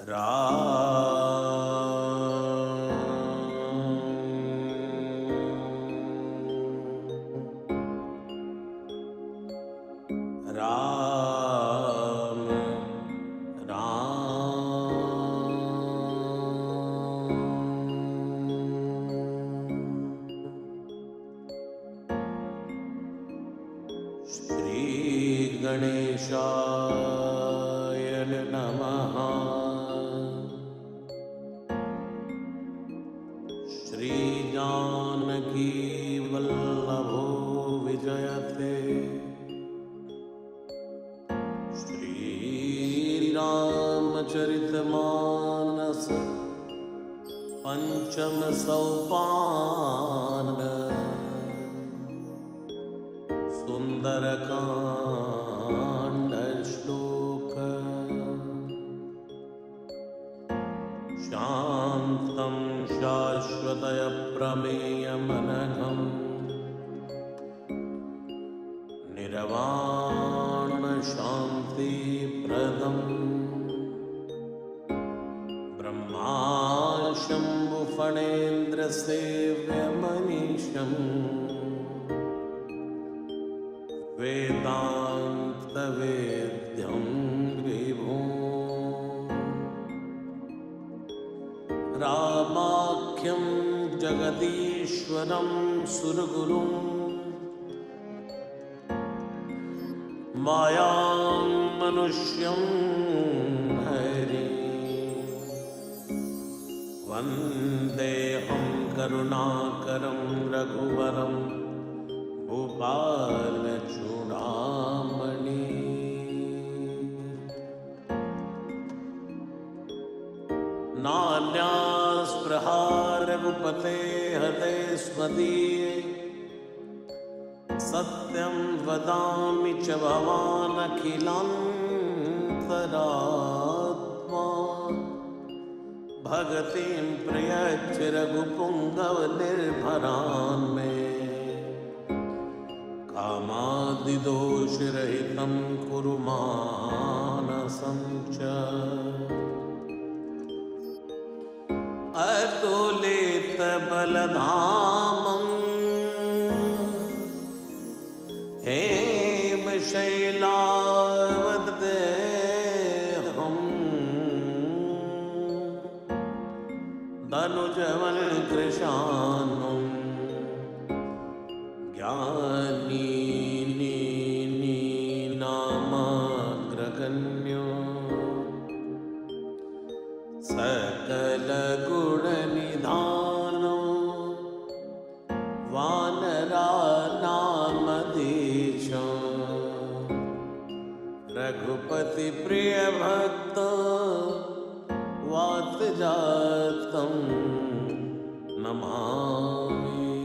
राम श्री गणेशाय नमः। श्री जानकी वल्लभो विजयते। श्री रामचरितमानस पंचम सोपान सुंदरकांड श्लोक। शांतं शाश्वतय प्रमेयमनघम् निर्वाण शांति प्रदम् ब्रह्मा शंभु फणेन्द्र सेव्यमनीशम् वेदांत वेद्यं विभुम् रामाख्यं जगदीश्वरं सुरगुरुं मायां मनुष्यं हरिं वन्देऽहं करुणाकरं रघुवरं भूपालचूडामणि। नान्यास्पृहा रघुपते हते स्मदीये सत्यं वदामि च भवानखिलान्तरात्मा। भगतिं प्रयच्छ रघुपुङ्गव निर्भरान् मे कामादिदोषरहितं कुरु मानसं च। अतुलितबलधामं हेमशैलावदेहं धनुजवल कृशानं ज्ञानी नामाग्रगण्यो सकल गुण निधानो वानरानामधीशो रघुपति प्रिय भक्त वातजातं नमामि।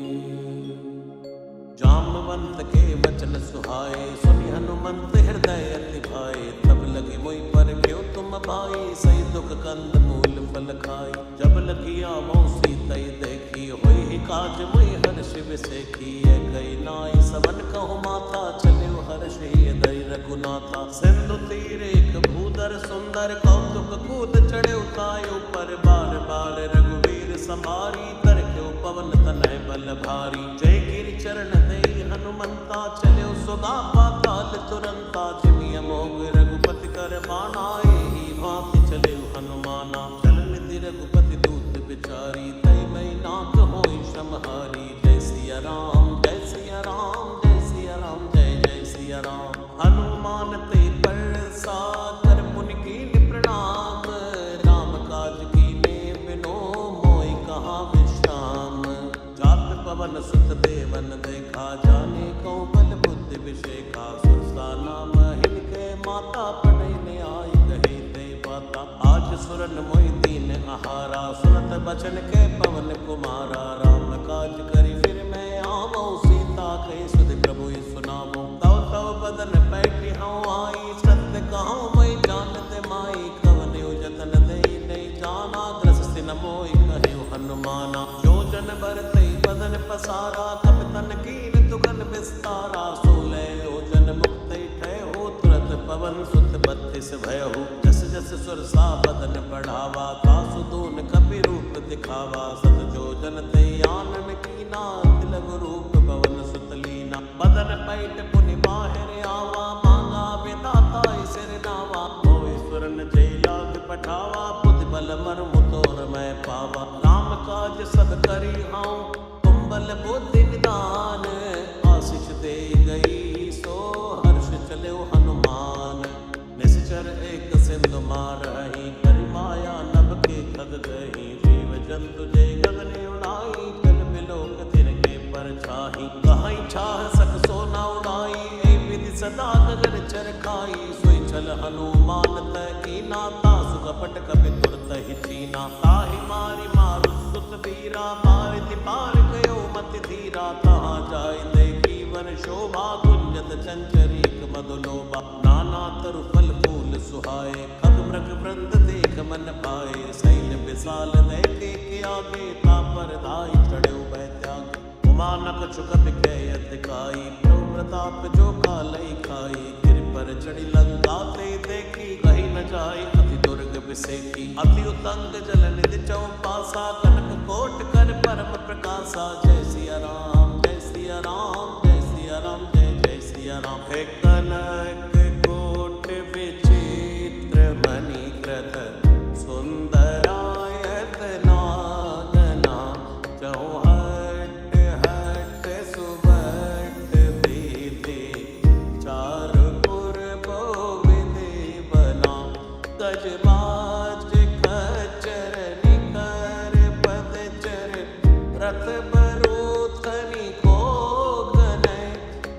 जामवंत के वचन सुहाए सुनि हनुमंत हृदय अति भाए। तब लगी मोहि पर क्यों तुम भाई सही दुख कंद मूल फल खाई। जब लगी आवो सीतई देखी होई ही काज मोहि हर्ष विसेखी। कई नाई सबन कहु माथा चले हर्ष हृदय रघुनाथा। सिंधु तीर एक भूधर सुंदर कौतुक कूद चढ़े उतायो पर बार बार रघुवीर संभारी। तरक्यो पवन तनय बल भारी। जय गिरि चरण दे हनुमंता चलो सुगा पाताल तुरंता। जिमिय मोग रघुपति कर बानाए ही भांति चले हनुमाना। चल निधि रघुपति दूत बिचारी तई मई नाथ होई समहारी। जय सिया राम जय सिया राम जय सिया राम जय जय सिया राम। हनुमान ते परसा कर पुनि कीन प्रणाम। राम काज कीने बिनो मोहि कहाँ विश्राम। जात पवन सुत देवन देखा जाने को बल बुद्धि विषेखा। सुरसा नाम हिनके माता पढ़े ने आई कहे ते बाता। आज सुरन मोहि दीन आहारा सुनत बचन के पवन कुमारा। राम काज करी फिर मैं आवो सीता कहे सुध प्रभु सुनावो। तव तव बदन पैठी हूँ आई सत्य कहूँ मैं जानत माई। कवन जतन दे नहीं जाना ग्रस सिन मोहि कहे हनुमाना। जो जन बरते बदन पसारा कपितन कीन दुगन विस्तारा। 16 योजन मुक्त ठय हो तुरत पवन सुत 32 भयहु जस जस सुरसा बदन बढ़ावा तासु दून कपि रूप दिखावा सत जो जन ते आनन कीना तिलक रूप पवन सुत लीना बदन पैठ पुनि बाहिर आवा मांगा विदाता सिर नावा होय सुरन जय लाग पठावा बुद्धि बल मर्म तोर मैं पावा राम काज सब करी हाउ तुम बल बुद्धि निदान आशीष दे गई सो हर्ष चले हनुमान निश्चर एक सिंधु मारही करि माया नभ के खग गही जीव जंतु जय गगन उड़ाई कल बिलोक तिनके पर छाही कहाई छाह सक सोना उड़ाई ए विधि सदा गगन चरखाई सोई छल हनुमान तकी नाता सुकपट कपि तुरत ही चीना ताहि मारी मारु सुत वीरा मारिति पार गयो मति धीरा तहाँ जाय देखी वन शोभा गुंजत चंचरीक मधुलोभा नाना तरु फल फूल सुहाए खग मृग वृंद देख मन पाए सैन्य विशाल देखे के आगे तापर धाई चढ़ो बैत्याग उमानक चुकप कह दिखाई प्रभु प्रताप जो कालई खाई गिर पर चढ़ी लंका ते देखी कहीं न जाए अति दुर्ग विसेखी अति उतंग जल निधि चौपासा कनक कोट कर परम प्रकाशा जय सिया राम जय सिया राम जय सिया राम जय जय सिया राम हे कनक कोट विचित्र मणि कृत सुंदरायत नागना चौहट हट सुबट बीते चारपुर बोविदे बना गजबाज खच्चर निकर पदचर रथ बरूथनी को गनय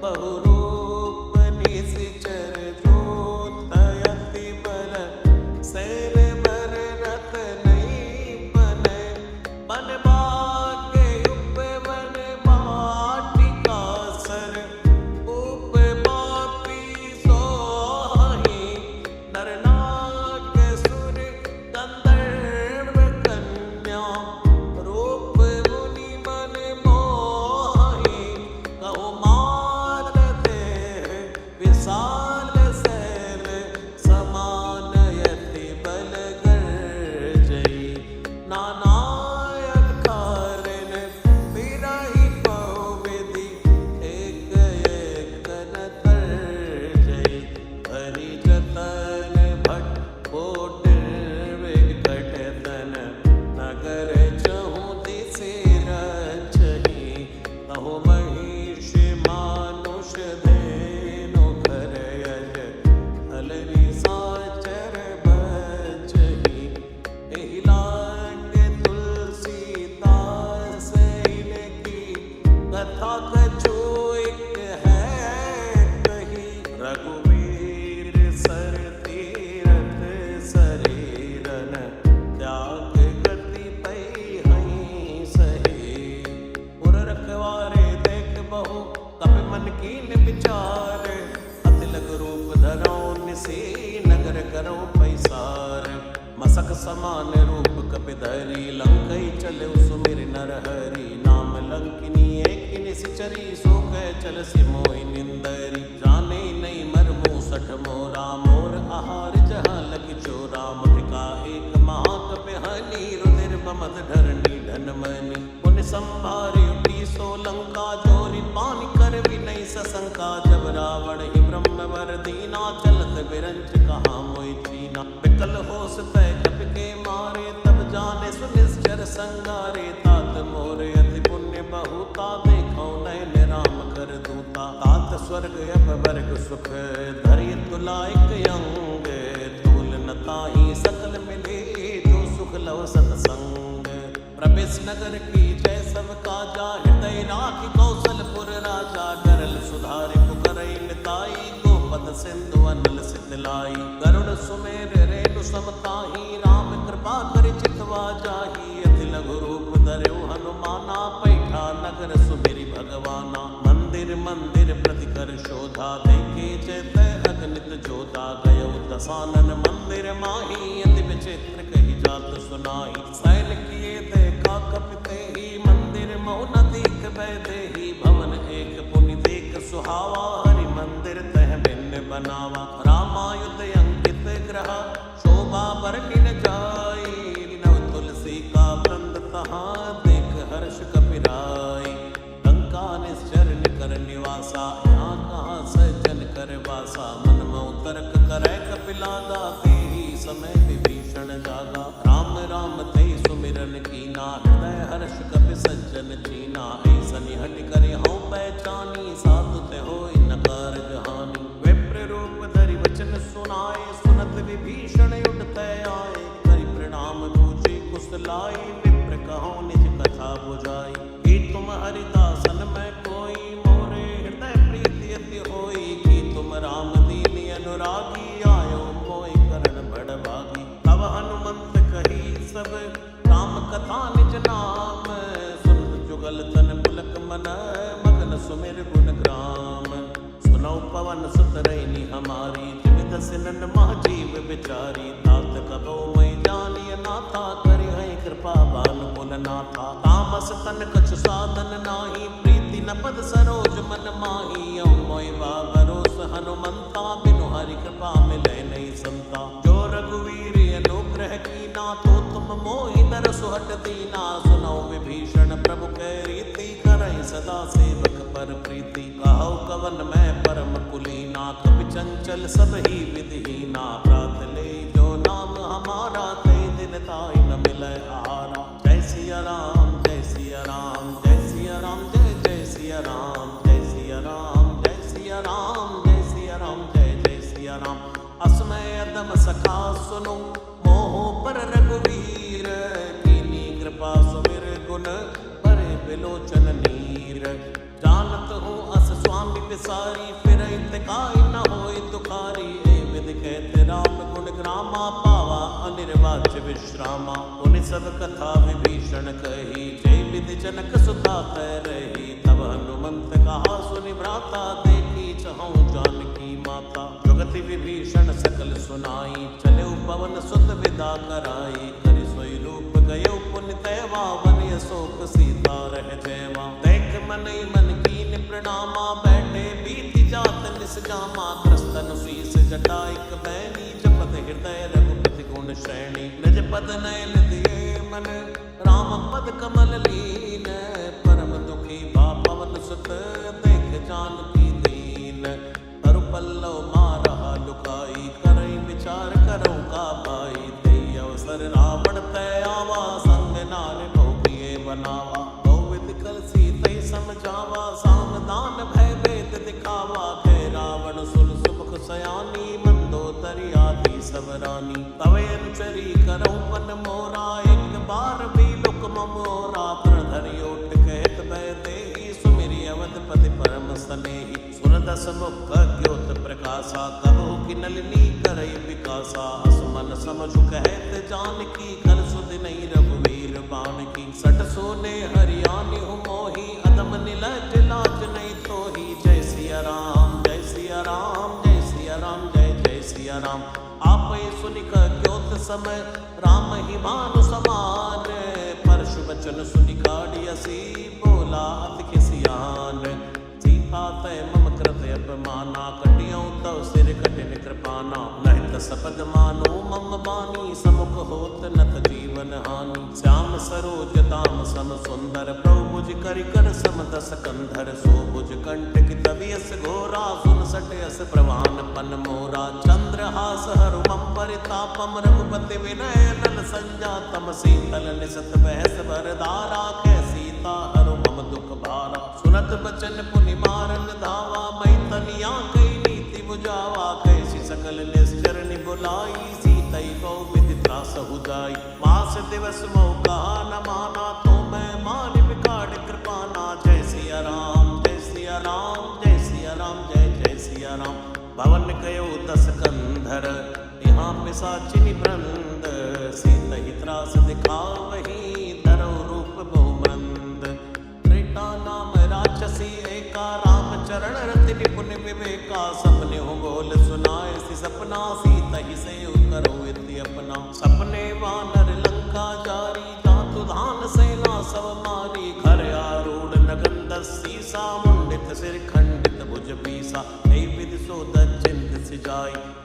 बहुरूप निशिचर जोतयति बल सैर बर रथ नहीं बने बन भाग्य उपवन वाटिका सर उप बापी सोहि नर नाग सुर गंधर्व कन्या रूप मुनि मन मोहि कहो मार दे विशाल सैल समान यति बल गर्जई नानायक कारिन बिरहि पौविधि एक एक न तरजई हरि जतन भट कोट विकट तन नगर चहु दिशि रचहि कहो महिष मानुष धेनु घर यज अलरि साचर बचहि एहि लांग तुलसीदास इनकी कथा कछु एक है कही रघुवीर सर तीरथ शरीरन त्याग गति पई हई सही पुर रखवारे देख बहु कपि मन कीन विचार अति लग रूप धरो निसी नगर करो पैसार मसक समान रूप कपि धरी लंकई चले सुमिर नर हरि नाम लंकिनी एक निश्चरी सो कह चल सिमोई निंदरी जाने नहीं मरमु सठ मोरा मोर आहार जहाँ लगी चोरा मुठिका एक महाकपि हनी रुधिर बमद धरणी धन मनी पुन संभारी उठी सो लंका जोरी पानी कर भी नहीं सशंका जब रावण ही ब्रह्म वर दीना चलत विरंच कहाँ मोई चीना विकल होस तय कपि के मारे तब जाने सुनिश्चर संगारे तात मोर अति पुण्य बहुता देखो नयन राम कर दूता तात स्वर्ग अब वर्ग सुख धरि तुलाइक अंग तूल न ताहि सकल मिले जो सुख लव सतसंग प्रवेश नगर की जय सब काजा हृदय राखि कौशलपुर राजा गरल सुधारि पुकरई निताई गोपद सिंधु अनल सितलाई गरुड़ सुमेर रेणु समताही राम कृपा करि चितवा जाही अति लघु रूप धर्यो हनुमाना पैठा नगर सुमिरि भगवाना मंदिर मंदिर प्रति कर शोधा देखे चेत अगणित जोधा गयो दसानन मंदिर माही अति विचित्र कही जात सुनाई सैल किए देखा कपिते ही मंदिर मौन दीख बैदेही भवन एक पुनि देख सुहावा हरि मंदिर तह भिन्न बनावा। रामायुध अंकित ग्रह शोभा वर्णि न जाई, नव तुलसी का वृंद तहाँ देख हर्ष कपिराई। लंका निश्चर निकर निवासा, यहाँ कहाँ सज्जन कर वासा। मन मऊ तर्क करे कपिलागा, तेहि समय विभीषण जागा। राम राम ते सुमिरन कीना, हृदय हर्ष कपि सज्जन चीना। ऐसन हट करे हूँ पहचानी, साधु ते होई न कारज हानि। विप्र रूप धरि वचन सुनाए, सुनत विभीषण उठते आए। करि प्रणाम पूछे कुशलाई, विप्र कहो निज कथा बुझाई। कि तुम हरिदासन में कोई, मोरे हृदय प्रीति अति होई। कि तुम राम दीन अनुरागी, आयो मोहि करण बड़ भागी। तब हनुमंत कही सब राम कथा निज नाम, सुन जुगल तन पुलक मन, मगन सुमिर गुण ग्राम। सुनौ पवन सुत रैनी हमारी, जिमित सिनन मह जीव बिचारी। तात कबो मैं जानिय नाथा, करि है कृपा भानुकुल नाथा। तामस तन कछु साधन नाही, प्रीति न पद सरोज मन माही। औ मोहि भरोस हनुमंता, बिनु हरि कृपा मिलै नहीं संता। जो रघुवीर अनुग्रह कीना, तो तुम मोहि दर सुहट दीना। सुनौ विभीषण प्रभु कै रीति, करई सदा सेवक पर प्रीति। कहौ कवन मैं परम कुलीना, कपि चंचल सब ही विधिहीना। प्रात ले जो नाम हमारा, तै दिन ताहि न मिलै आहारा। जय सिया राम जय सिया राम, जय सिया राम जय जय सिया राम। जय सिया राम जय सिया राम, जय सिया राम जय जय सिया राम। असमय अदम सखा सुनो, मोह पर रघुवीर। कीनी कृपा सुमिर गुण, परे बिलोचन नीर। जानत हूँ अस स्वामी विसारी, फिरहि तिकाई न होई दुखारी। ए विधि कहते राम गुण ग्रामा, पावा अनिर्वाच्य विश्रामा। उनि सब कथा विभीषण कही, जय विधि जनक सुता कह रही। तब हनुमंत कहा सुनि भ्राता, देखी चहु जानकी माता। जुगति विभीषण सकल सुनाई, चले पवन सुत विदा कराई। करि सोई रूप गयो पुनि तैवा, बनि अशोक सीता रह जयवा। देख मनई मन कीन प्रणामा, बैठे बीति जात निस जामा। क्रस्तन शीस जटा इक बैनी, जपत हृदय रघुपति गुण श्रेणी। निज पद नयन दिए मन, राम पद कमल लीन। परम दुखी भा पवन सुत, देख जानकी दीन। तरु पल्लव मारहा लुकाई, करई विचार करौ का पाई। तेई अवसर रावण तय आवा, संग नार बहु प्रिय बनावा। बहुविध कल सीतै समझावा, सामदान भय भेद दिखावा। कै रावण सुर सुमुख सयानी, मंदोदरी आदि सब रानी। तवे अनुचरी करौ मन मोरा, एक बार भी लुक मोरा। तृण धरि ओट कहत भय देहि, सुमिरि अवधपति परम स्नेही। सुरदस मुख ज्योत प्रकाशा, कबहु की नलिनी करई विकासा। असमन समझु कहत जानकी, कल सुधि नहीं रघुवीर बानकी। सट सोने हरियाणी हूँ मोही, अदम निलज लाज नहीं तोही। जय सिया राम जय सिया राम, जय सिया राम जय जय सिया राम। आपै सुनिक ज्योत समय, राम ही मानु समान। परशु बचन सुनि काढ़ियसी, बोला अति खिसियान। सीता तय मम कृत अपमाना, कटियौ तव सिर कठिन कृपाना। नहीं त सपद मानो मम बानी, समुख होत नत जीवन हानि। श्याम सरोज दाम सम सुंदर, प्रभु भुज करि कर सम दस कंधर। सो भुज कंठ की तबियस घोरा, सुन सटे अस प्रवान पन मोरा। चंद्रहास हरु मम परितापम, रघुपति विनय नल संजातम। शीतल निसत बहस भरदारा, कै सीता हरु मम दुख भारा। सुनत बचन पुनि मारन धावा, मैं तनिया कई नीति बुझावा। कैसी सकल निश्चर बुलाई, सीतई बहु विधि त्रास जाई। मास दिवस मोह कहा न माना, तो मैं मान बिगाड़ कृपाना। जय सिया राम जय सिया राम, जय सिया राम जय जय सिया राम। भवन कयो दस कंधर, यहाँ पिशाचिनी वृंद। सीतहि त्रास दिखावही, धरौ रूप बहुमंद। त्रेता नाम राक्षसी एका, राम चरण रति निपुण विवेका। सपने हो बोल सुनाए सी सपना, सीतहि से करो इति अपना। सपने वानर लंका जारी, जातु धान सेना सब मारी। खर आरूढ़ नगन दस सीसा, मुंडित सिर खंडित भुज पीसा। हे विधि सो दज्जिंत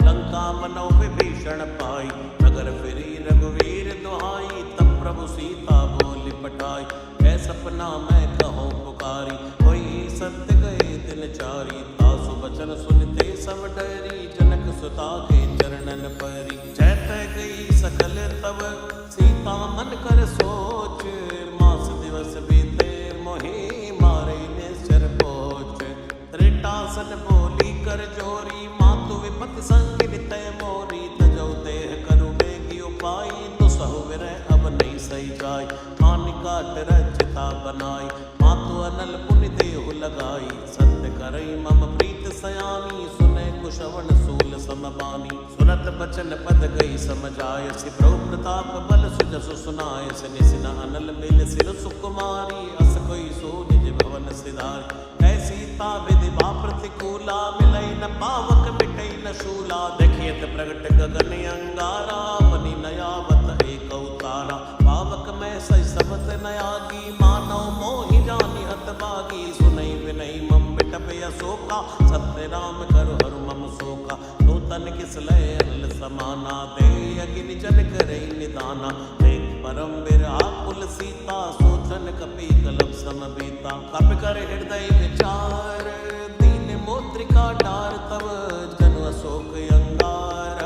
लंका मनो विभीषण पाई। नगर फिरी रघुवीर दुहाई, तब प्रभु सीता बोली पठाई। है सपना मैं कहूँ पुकारी, कोई सत्य गए दिन चारी। तासु बचन सुनते सब डरी, जनक सुता के चरणन परी। चैत गई सकल तब सीता मन कर सोच, मास दिवस बीते मोहि मारे निश्चर पोच। त्रिटासन बोली कर जोरी, मातु विपति संग नितय मोरी। तजौ देह करु बेगी उपाय, दुसहु विरह अब नहीं सही जाय। हानि काट रचिता बनाई, मातु अनल पुनि देहु लगाई। सत्य करई मम प्रीत सयानी, सुने कुशवन सूल समबानी। सुनत बचन पद गई समझाय, सि प्रभु प्रताप बल सुजसु सुनाय। निसिन अनल मिल सिर सुकुमारी, अस कोई सो निज भवन सिधारी। सीता विधि बा प्रतिकूला, मिलई न पावक मिटई न शूला। देखियत प्रगट गगन अंगारा, बनी नयावत एक अवतारा। पावक में सही सबत नयागी, मानव मोहि जानि हत बागी। सुनई विनई मम बिटप अशोका, सत्य राम करु हरु मम शोका। नूतन किस लय अनल समाना, दे अगिन जन करई निदाना। देख परम विराकुल सीता, सोचन कपि कलप समबीता। कप कर हृदय विचार, दीन मोत्रिका डार। तब जनु अशोक अंगार,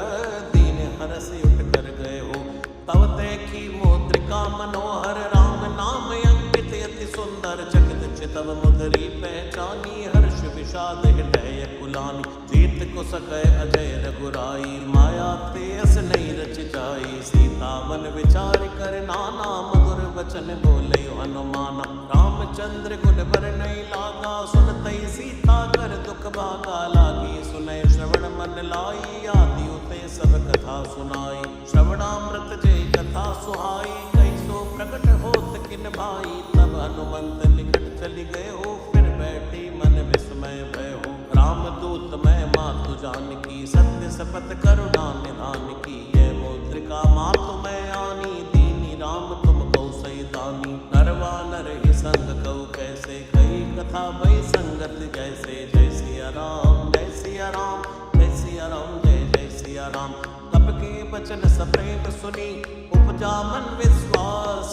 दीन हरस उठ कर गए हो। तब देखी मोत्रिका मनोहर, राम नाम अंकित अति सुंदर। चकित चितव मुदरी पहचानी, हर्ष विषाद हृदय कुलानी। जीत को सकै अजय रघुराई, माया तेस नहीं रच जाई। सीता मन विचार कर नाना, मधुर वचन बोले हनुमाना। रामचंद्र गुण बर नहीं लागा, सुनतई सीता कर दुख भागा। लागी सुनय श्रवण मन लाई, आदि उते सब कथा सुनाई। श्रवणामृत जय कथा सुहाई, कैसो प्रकट होत किन भाई। तब हनुमंत निकट चली गए हो, फिर बैठी मन विस्मय भय हो। रामदूत मैं मातु जानकी, सत्य सपथ करुणा निधान की। ये मुद्रिका मातु मैं आनी, दीनी राम तुम कौ सही दानी। नरवा नर ही संग कऊ कैसे, कई कथा भई संगत जैसे। जय सिया राम जय सिया राम, जय सिया राम जय जय सिया राम। कप के बचन सप्रेम सुनी, उपजा मन विश्वास।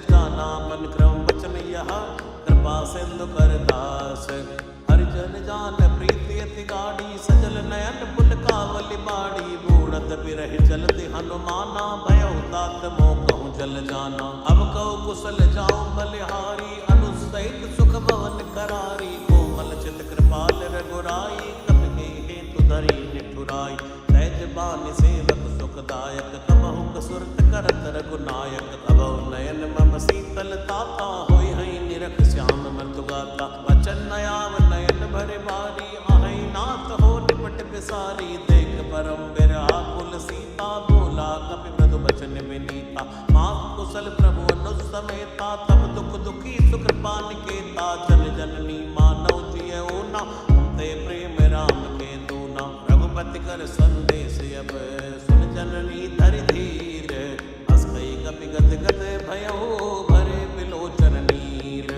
जाना मन क्रम वचन यह, कृपा सिंधु कर दास। हरिजन जान प्रीति अति गाढ़ी, सजल नयन पुल कावली बाड़ी। बूढ़त बिरह चलति हनुमाना, भयउ तात मोह कहूँ जल जाना। अब कहु कुशल जाऊं बलिहारी, अनुसहित सुख भवन करारी। कोमल चित कृपाल रघुराई, कपि हेतु धरी निठुराई। सहज बानि सेवक सुखदायक, कबहु कसुरत करत रघुनायक। तबहु नयन मम शीतल ताता, होई हई निरख श्याम मृदु गाता। वचन नयाव नयन भरे बारी, आहै नाथ हो निपट बिसारी। देख परम विराकुल सीता, बोला कपि मृदु बचन विनीता। मात कुशल प्रभु अनुज समेता, तब दुख दुखी सुकृपा निकेता। जन जननी मानव जियऊ ना, ते प्रेम राम के दूना। रघुपति कर संदेश अब, सुन जननी धरि धीर। हस कई कपि गद गद भयऊ, भरे बिलोचन नीर।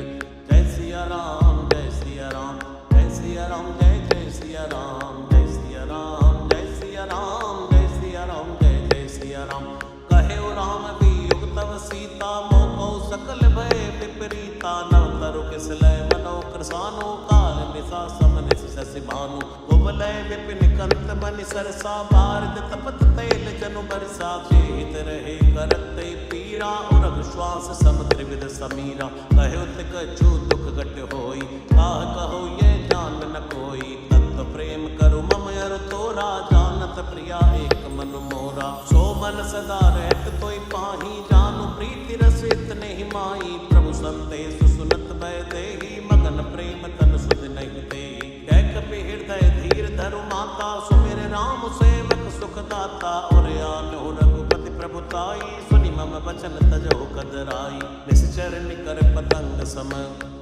जय सिया राम जय सिया राम, जय सिया राम जय जय सिया राम। जय सिया राम जय सिया राम, जय सिया राम जय जय सिया राम। कहे राम वियोग तव सीता, मोह सकल भय विपरीता। नव तरु किस लय मनो कृसानो, काल निसा समन शशि भानु। कुबलय विपिन कंत बनि सरसा, भारत तपत तैल जनु बरसा। जेहित रहे करत पीरा, उरग श्वास समुद्र विद समीरा। कह्युत कछु दुख घट होई, काह कहो ये जान न कोई। तत्व प्रेम करु मम अर तोरा, जानत प्रिया एक मन मोरा। सो मन सदा रहत तोय पाही, जानु प्रीति रस इतने ही माही। प्रभु संदेश सुनत भय देहि, मगन प्रेम तन सुध नहीं देहि। कह कपि हृदय धीर धरु माता, सुमिर राम सेवक सुख दाता। और आनो रघुपति प्रभुताई, सुनि मम वचन तजहु कदराई। निश्चर निकर पतंग सम,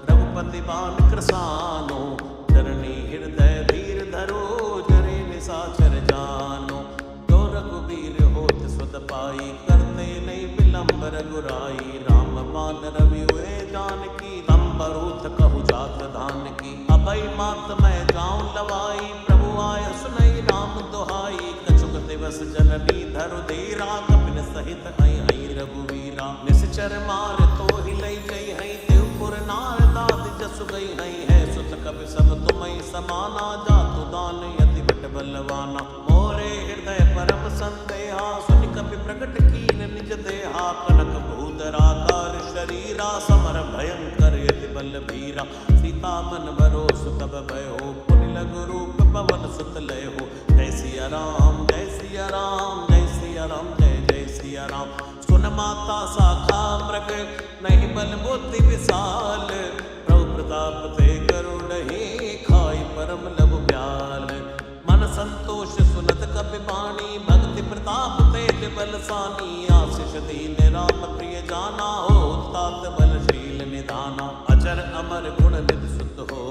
रघुपति बान कृसानो। चरणी हृदय धीर धरो, जरे निशाचर जानो। जो रघुबीर होत सुत पाई, करते नहीं विलंब रघुराई। राम बान रवि हुए जानकी, तम बरूथ कहु जात धान की। अभय मात मैं जाऊं लवाई, प्रभु आय सुनई राम दुहाई। दस जननी धरु धीरा कपिन सहित आई आई रघुवीरा निश्चर मार तो ही लई गई है देवपुर नार दाद जसु गई है सुत कपि सब तुम्हें समाना जातु दान यति बट बलवाना मोरे हृदय परम संदेहा सुनि कपि प्रकट कीन निज देहा कनक भूधराकार शरीरा समर भयंकर यति बल भीरा सीता मन भरोस तब भयो पुनि लघु रूप पवन सुत लय हो जय सिया राम जय सिया राम जय सिया राम जय जय सिया राम सुन माता साखा मृग नहीं बल बुद्धि विशाल प्रभु प्रताप ते गरुड़हि खाई परम लघु ब्याल मन संतोष सुनत कपि बाणी भक्ति प्रताप तेज बलसानी आशीष दीन राम प्रिय जाना हो तात बलशील निधाना अजर अमर गुण निधि सुत हो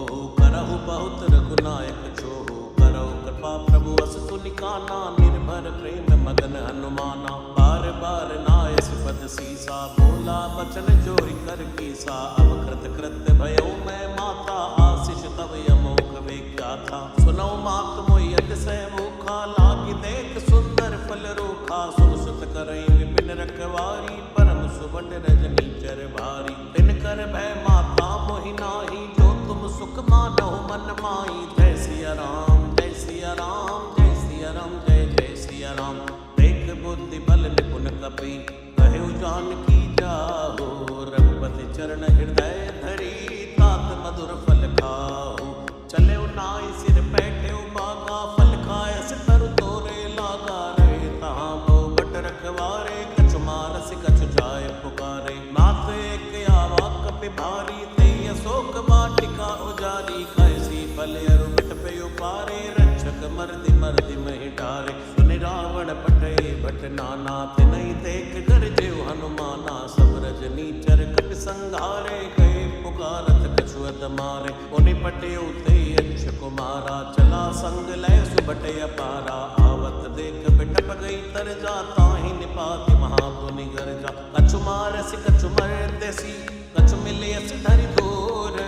करहु बहुत रघुनायक छोहु करहु कृपा प्रभु अस तुलिकाना निर्भर प्रेम मगन हनुमाना बार बार नायस पद सीसा बोला बचन जोरी कर कीसा अब कृत कृत्य भयो मैं माता आशीष तब यमोक वेख्या था सुनो मात मोहि अतिशय मुखा लागी देख सुंदर फल रूखा सुन सुत करई विपिन रखवारी परम सुबन रजनी चर भारी दिन कर भय माता मोहि नाही जो तुम सुख मानो मन माई जय सिया राम जय सिया राम जय सिया राम जय जय सिया राम देख बुद्धि बल निपुण कपि कहु जानकी जाहो रघुपति चरण हृदय धरी तात मधुर फल खाओ चले नाई सिर बैठे बागा फल खाए तरु तोरे लागा रहे तहाँ बहु बट रखवारे कछु मानस कछु जाय पुकारे मात एक आवा कपि भारी ते अशोक वाटिका उजारी कैसी फल अरु बिट पे उपारे रक्षक मर्दि मर्दि महि डारे सुनि रावण पटे भट नाना तिनहि देख कर जेव हनुमाना सब रजनी चर कपि संघारे गए पुकारत कछु अद मारे उनि पटे उते यक्ष कुमारा चला संग लय सुबटे अपारा आवत देख बिटप गई तर जा ताहि निपाति महापुनि गर्जा कछु मारसि कछु मर्देसी कछु मिलियसि धरि दूर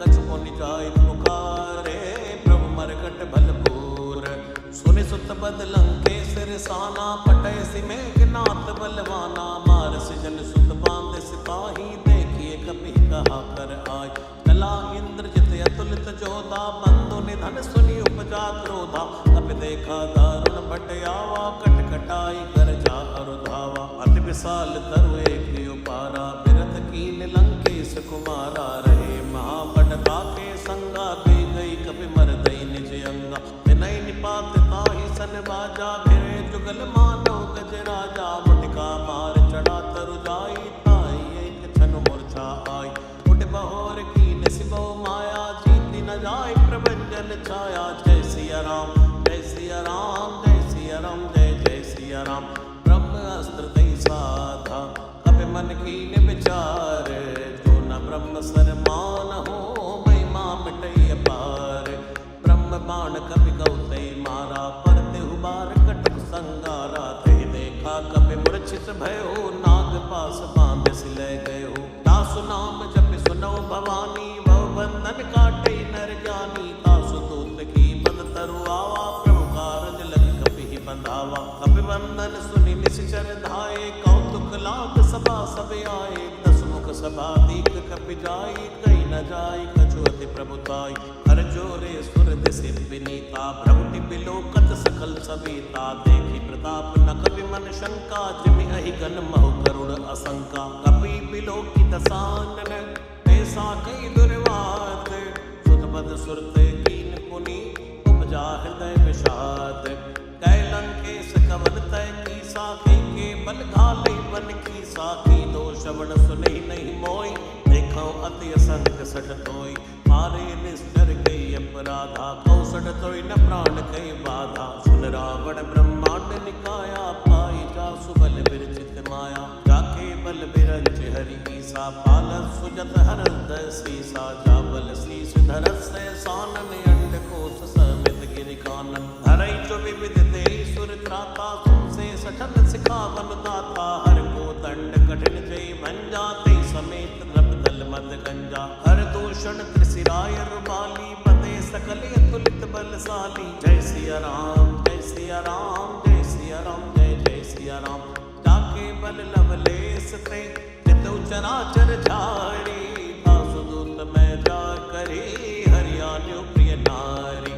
कछु पुनि जाय पुकारे प्रभु मरकट भलपूर सुनि सुत बद लंकेश रिसाना पटय सि मेघनाथ बलवाना मारसि जन सुत बांध सिपाही देखिए कपि कहा कर आय कला इंद्रजित अतुलित जोधा बंधु निधन सुनि उपजा क्रोधा कपि देखा दारुण भट आवा कट कटाई कर जा अरुधावा अति विशाल तरु एक उपारा बिरथ कीन लंकेश कुमारा रहे महाबड़का के संगा गई गई कपि मरदई निज अंगा विनय निपात ताहि सन बाजा भिरे जुगल मानो गज राजा मुटिका मार चढ़ा तरु जाई ताई एक छन मूर्छा आई उठ बहोर कीन सिबो माया जीति न जाय प्रभंजन छाया जय सिया राम जय सिया राम जय सिया राम जय जय सिया राम ब्रह्म अस्त्र दई साधा कपि मन कीन विचार जो न ब्रह्म सर मान हो महिमा मिटई अपार ब्रह्म बाण कपि गौतई मारा परते हुबार कटक संगारा तहि देखा कपि मूर्छित भयो नाग पास बांध सिलय गयो तासु नाम जपि सुनो भवानी भव बंधन काटे नर ज्ञानी तासु दूत की पद तरु आवा प्रभु कारज लग कपि ही बंधावा कपि बंधन सुनि निश्चर धाये कौतुक लाग सभा सब आए दस मुख सभा दीक कपि जाई कहीं न जाई कछु अति प्रभुताई कर जोरे सुर दिशि विनीता भ्रमटि बिलोकत सकल सविता देखी प्रताप न कपि मन शंका जिमि अहि गन महु करुण असंका कपि बिलोकित सानन ऐसा कई दुर्वात सुत पद सुरते कीन पुनि उपजा हृदय विषाद कै लंकेश कवन तय की साखी के बल घाले बन की साखी दो श्रवण सुने नहीं मोई देखो अति असंख्य सठ तोई मारे निष्ठर गई अपराधा कौसठ तोई न प्राण कई बाधा सुन रावण ब्रह्मांड निकाया पाई जा सुबल विरचित माया जाके बल बिरंच हरि ईसा पाल सुजत हरद सीसा जाबल शीश धरस सानन अंड कोश समित गिरि कानन धरई जो विविध देहि सुर त्राता तुमसे सठन सिखावन दाता हर को दंड कठिन जय भंजा ते समेत नपदल मद गंजा हर दूषण त्रिशिराय रुबाली पते सकल अतुलित बलशाली जय सिया राम जय सिया राम जय सिया राम तल लवलेस ते चित चराचर झाड़ी दासदूत मैं जा करे हरियाणु प्रिय नारी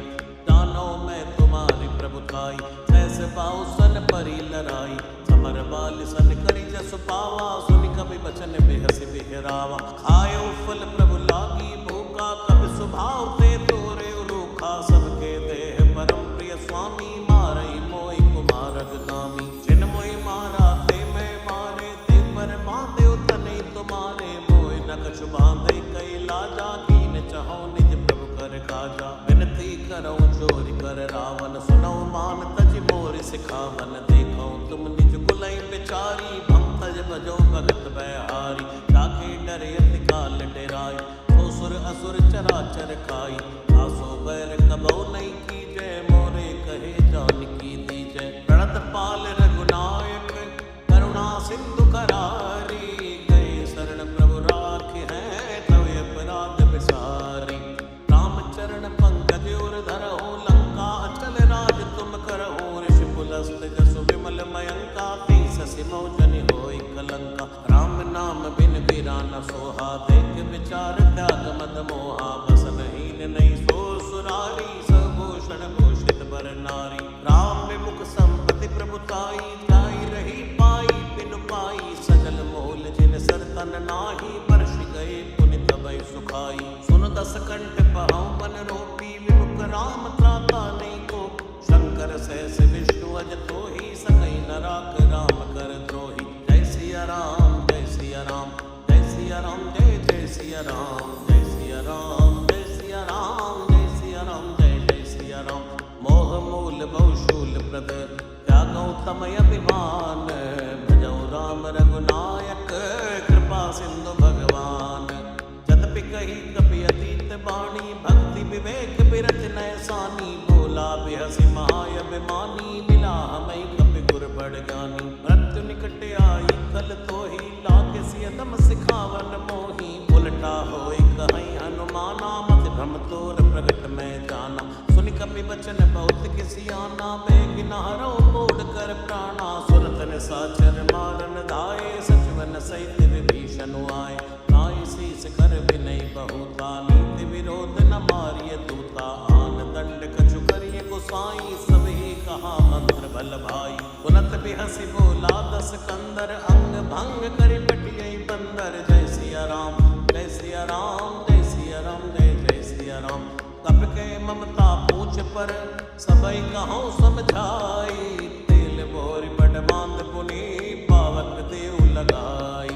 जानो मैं तुम्हारी प्रभुताई जैसे पाओ सन परी लड़ाई समर बाल सन करी जस पावा सुनि कभी बचन बेहसी बिहरावा खायो फल प्रभु लागी भूखा कभी स्वभाव ते तोरे रूखा सबके देह परम प्रिय स्वामी मारई मोई कुमारग नामी जिन मोई मारा ते मैं मारे ते पर बांधे तने तुम्हारे मोय न कछु बांधे कई लाजा कीन चाहो निज प्रभु कर काजा विनती करो चोरी कर रावण सुनो मान तज मोर सिखावन देखो तुम निज कुलई बिचारी भम तज बजो भगत बहारी जाके डरे अति काल डेराई तो सुर असुर चराचर खाई आसो बैर कबो नहीं की जय मोरे कहे जान की दीजय प्रणत पाल रघुनायक करुणा सिंधु करारी गए शरण प्रभु राखे हैं तव अपराध बिसारी रामचरण पंकज उर धरहु लंका अचल राज तुम करहु ऋषि पुलस्त जसु विमल मयंका ससि मौजनि होई कलंका राम नाम बिन बीरा न सोहा देख विचार त्याग मद मोहा बसन हीन नहीं सो सुरारी सभूषण भूषित बर नारी राम विमुख संपत्ति प्रभुताई ताई रही पाई बिनु पाई सजल मोल जिन सर तन नाही वर्ष गए पुनि तबै सुखाई सुन दस कंठ पहौ बन रोपी विमुख राम त्राता नहीं को शंकर सहस विष्णु अज तो ही सकई न राख राम कर द्रोही जय सिया राम जय सिया राम जय सिया राम जय जय सिया राम जय सिया राम जय सिया राम जय सिया राम जय जय सिया राम मोह मूल बहुशूल प्रद त्यागौ तमय अभिमान भजौ राम रघुनायक कृपा सिंधु भगवान जदपि कही कपि अतीत बाणी भक्ति विवेक बिरच नयसानी बोला बिहसी महाय अभिमानी मिला हमें कपि गुर बड़ ज्ञानी मृत्यु निकट आई कल तो ही लागे सियदम सिखावन मोही उलटा होई कहीं हनुमाना मत भ्रम तोर प्रगट में जाना सुनि कपि बचन बहुत किसी आना बेग नहरो मोड़ कर प्राणा सुरतन साचर मारन धाये सचवन सहित विभीषण आए नाई शीस कर विनय बहुता नीति विरोध न मारिय दूता आन दंड कछु करिय गोसाई सभी कहा मंत्र बल भाई उनत बिहसी बोला दस कंदर अंग भंग करि पटियई बंदर जय सिया राम जय सिया राम जय सिया राम जय जय सिया राम कप के ममता पूछ पर सबई कहो समझाई तेल बोरी बड़ बांध पुनी पावक देव लगाई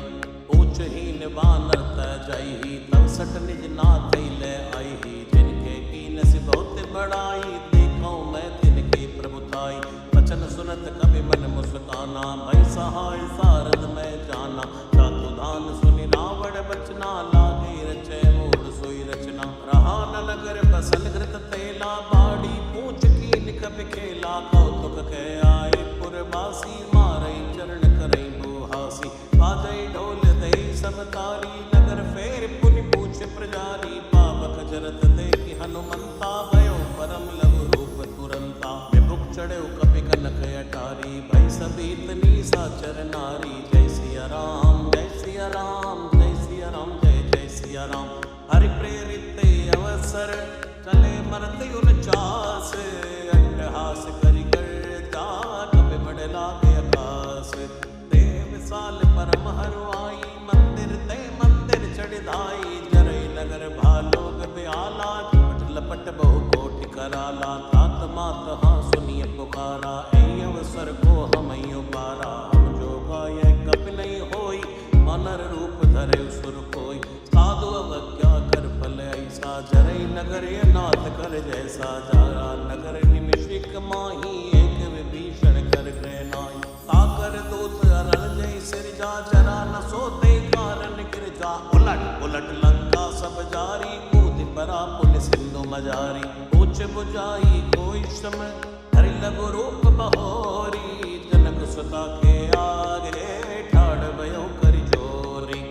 ऊंच हीन बानर तजई तब सट निज नाथ ले आई जिनके कीन से बहुत बड़ाई देखो मैं तिनके प्रभुताई वचन सुनत कभी मन मुस्काना भय सहाय सारद में जाना चातु धान सुनि रावण बचना लागे रचे मूड सोई रचना रहा न नगर बसन घृत तेला बाड़ी पूछ कीन कभी खेला कौतुक के आए पुरवासी मारई चरण करई बुहासी बाजई ढोल दई सब तारी नगर फेर पुनि पूछ प्रजारी पावक जरत देखि हनुमंता भयो परम लघु रूप तुरंता विमुख चढ़ो कपि कनक अटारी भई सबीतनी साचर नारी जय सिया राम जय सिया राम जय सिया राम जय जय सिया राम हरि प्रेरित अवसर चले मरत उनचास अट्टहास करि करता कपि बड़ लागे आकाश देव साल परम हरुआई मंदिर ते मंदिर चढ़ाई जरई नगर भालोग ब्याला पट लपट बहु कोटि कराला तात मात हाँ सुनिय पुकारा ऐ अवसर को हमई उबारा हम जो गाय कपि नहीं होई मनर रूप धरे सुर कोई साधु अवज्ञा कर फल ऐसा जरई नगर नाथ कर जैसा जारा नगर निमिषिक माही एक विभीषण कर गए नाई ताकर दूत अरण जय सिरजा जरा न सोते कारण गिरजा उलट उलट लंका सब जारी कूद परा पुन सिंधु मजारी पूछ बुझाई कोई श्रम हरि लघु रूप बहोरी जनक सुता के आगे ठाड़ भयो करि जोरी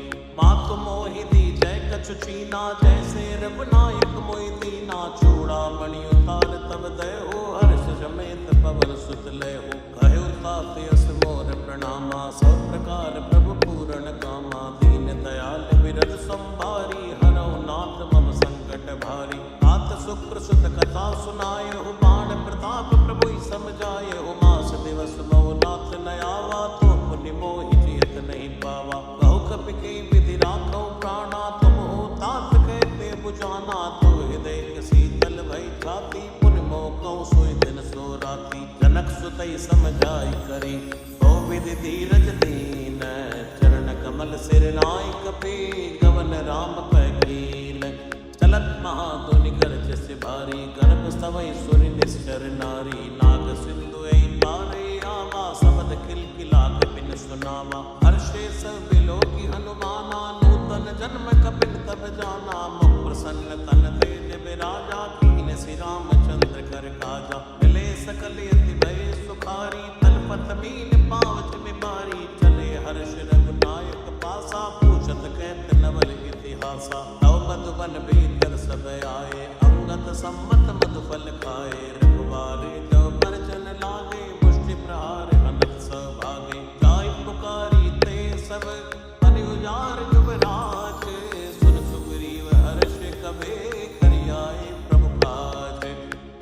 मातु मोहि दी जय कछु चीना जैसे रघुनायक मोहि दीना चूड़ा मणि उतार तब दयो हर्ष समेत पवन सुत लयो कहे तात यस मोर प्रणामा, सब प्रकार प्रभु पूर्ण कामा। दीन दयाल विरद संभारी, हरौ नाथ मम संकट भारी। तात शुक्र सुत कथा सुनाय हो, बाण प्रताप प्रभु समझाय हो। मास दिवस मौ नाथ न आवा, तो पुनि मोहि जियत नहीं पावा। कहु कपि के विधि राखौ प्राणा, तुम हो तात कहते बुझाना। तो हृदय शीतल भई छाती, पुनि मोह कहु सोई दिन सो राती। जनक सुतई समझाई करी, तो विधि धीरज दीन। चरण कमल सिर नाय कपि, गवन राम पै कीन। चलत महाधुनि गर्ज से भारी, गर्भ सवै सुरि निश्चर नारी। नाग सिंधु ऐ पारे आवा, सबद किलकिला कपिन सुनावा। हर्षे सब बिलोकी हनुमाना, नूतन जन्म कपिन तब जाना। मुख प्रसन्न तन तेज बिराजा, कीन श्री रामचंद्र कर काजा। मिले सकल यति भय सुखारी, तलपत मीन पावच में बारी। चले हर्ष रघुनायक पासा, पूछत कहत नवल इतिहासा। तव मधुबन भीतर सब आए, अंगत सम्मत मधुफल खाए। रघुवारे तव बरचन लागे, मुष्टि प्रहार हनत सब भागे। जाय पुकारी ते सब अनि उजार युवराज। सुन सुग्रीव हर्ष कबे, करियाए प्रभु काज।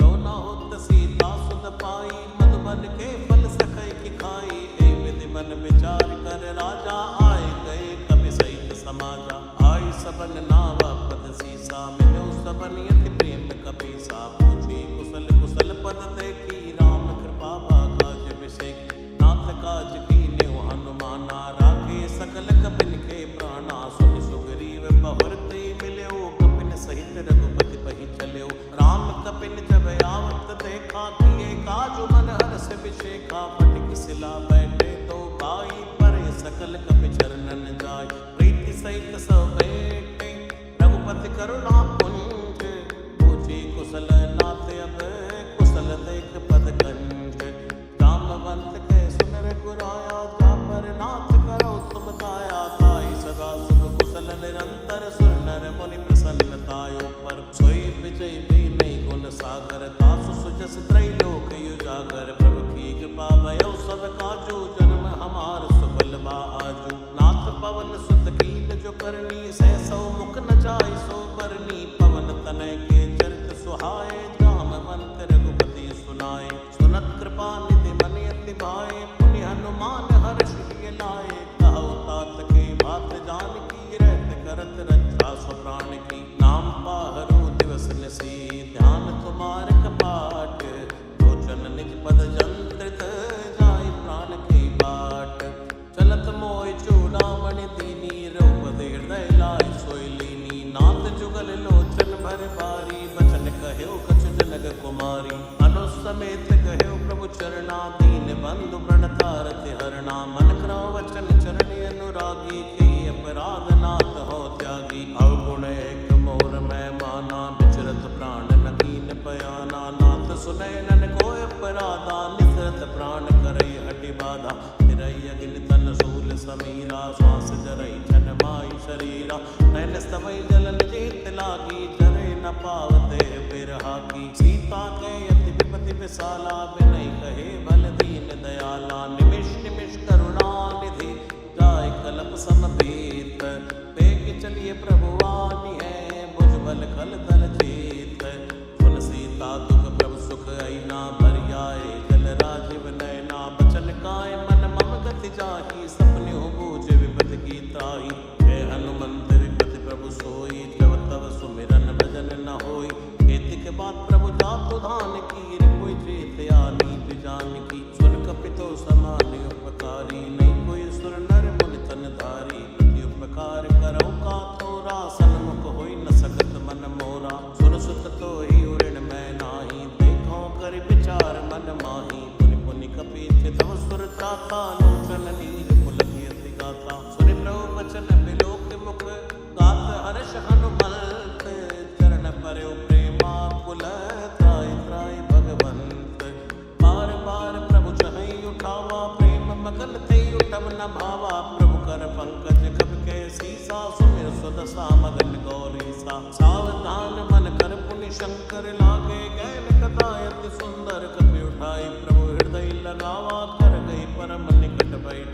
तो न होत सीता सुत पाई, मधुबन के फल सकै की खाई। ए विधि मन विचार कर राजा, आए गए कपि सहित समाजा। आई सबन नावा पद सीसा, मिलो सबन यति प्रेम कपीसा। पूछी कुशल कुशल पद देखी, राम कृपा बाकाज अभिषेक। नाथ काज कीन्यो हनुमाना, राखे सकल कपिन के प्राणा। सुनि सुग्रीव बहुर ते मिल्यो, कपिन सहित रघुपति पहि चल्यो। राम कपिन जब आवत देखा, किए काजु मन हर्ष विशेखा। फटिक सिला बैठे तो भाई, परे सकल कपि चरणन जाय। प्रीति सहित सब बैठे, रघुपति करुणा पुंज। पूछी कुशल नाथ अब, कुशल देख पद कंठ। जामवंत के सुन रघुराया, जा पर नाथ करो तुम दाया। ताई सदा सुख कुशल निरंतर, सुर नर मुनि प्रसन्नतायो पर। सोई विजय भी नहीं गुण सागर, तासु सुजस त्रैलोक उजागर। प्रभु की कृपा भयो सब काजू, जन्म हमार सुफल बा आजू। नाथ पवन सुत कीन जो करनी, सहसौ मुख न जाय सो बरनी। पवन तनय के चरित सुहाए, जामवंत रघुपति सुनाए। सुनत कृपा निधि मन अति भाए, पुनि हनुमान हर्ष लिय लाए। कहु तात के बात जानकी, रहत करत रक्षा सो प्राण की। नाम पाहरो दिवस निसी, ध्यान तुम्हार कपाट। लोचन निज पद जंत्रित, जाय प्राण की बाट। चलत मोय चूड़ामणि दीनी, रघुपति हृदय लाय सोई लीनी। नाथ जुगल लोचन भर भारी, बचन कह्यो कछु जनक कुमारी। अनुसमेत कह्यो प्रभु चरणा, दीन बंधु प्रणतारति हरणा। मन क्रौ वचन चरण अनुरागी, के अपराध नाथ हो त्यागी। अवगुण एक मोर मैं माना, विचरत प्राण न कीन पयाना। नाथ सुनय नन को अपराधा, निसरत प्राण करई हटि बाधा। फिरई अगिन तन शूल समीरा, श्वास जरई छन माई शरीरा। नैन स्तमय जलन जेत लागी, जरे न पावते बिरहा की। सीता के यति विपति विशाला, बिनय कहे बल दीन दयाला। निमिष निमिष करुणा निधि, जाय कलप समपेत। बेग चलिए प्रभु वाणी है, भुजबल खल दल चेत। सुन सीता दुख प्रभु सुख अइना, भरियाए जल राजीव नयना। बचन काय मन मम गति जाहि, सपने हो बूझ विपति की त्राहि। हे हनुमंत विपति प्रभु सोई, जब तब सुमिरन भजन न होई। खेती के बाद प्रभु जातु धान की, कोई चेत या नीत जानकी। सुन कपितो समान उपकारी, नहीं कोई सुर नर मुनि तन धारी। प्रति उपकार करौ का तोरा, सन्मुख होई न सकत मन मोरा। सुन सुत तो ही उऋण मैं नाही, देखो कर विचार मन माही। पुनि पुनि कपि तव सुर चाता, लोचन नीर पुलकित गाथा। सुनि प्रभु वचन बिलोक मुख, गात हर्ष हनुमंत। चरण परयो प्रेमा कुल, त्राय त्राय भगवंत। बार बार प्रभु चहई उठावा, प्रेम मगन थे उठम न भावा। प्रभु कर पंकज कब के सीसा, सुमिर सुदशा मगन गौरीसा। सावधान मन कर पुनि शंकर, लागे गैल कथा अति सुंदर। कपि उठाई प्रभु हृदय लगावा, कर गई परम निकट बैठ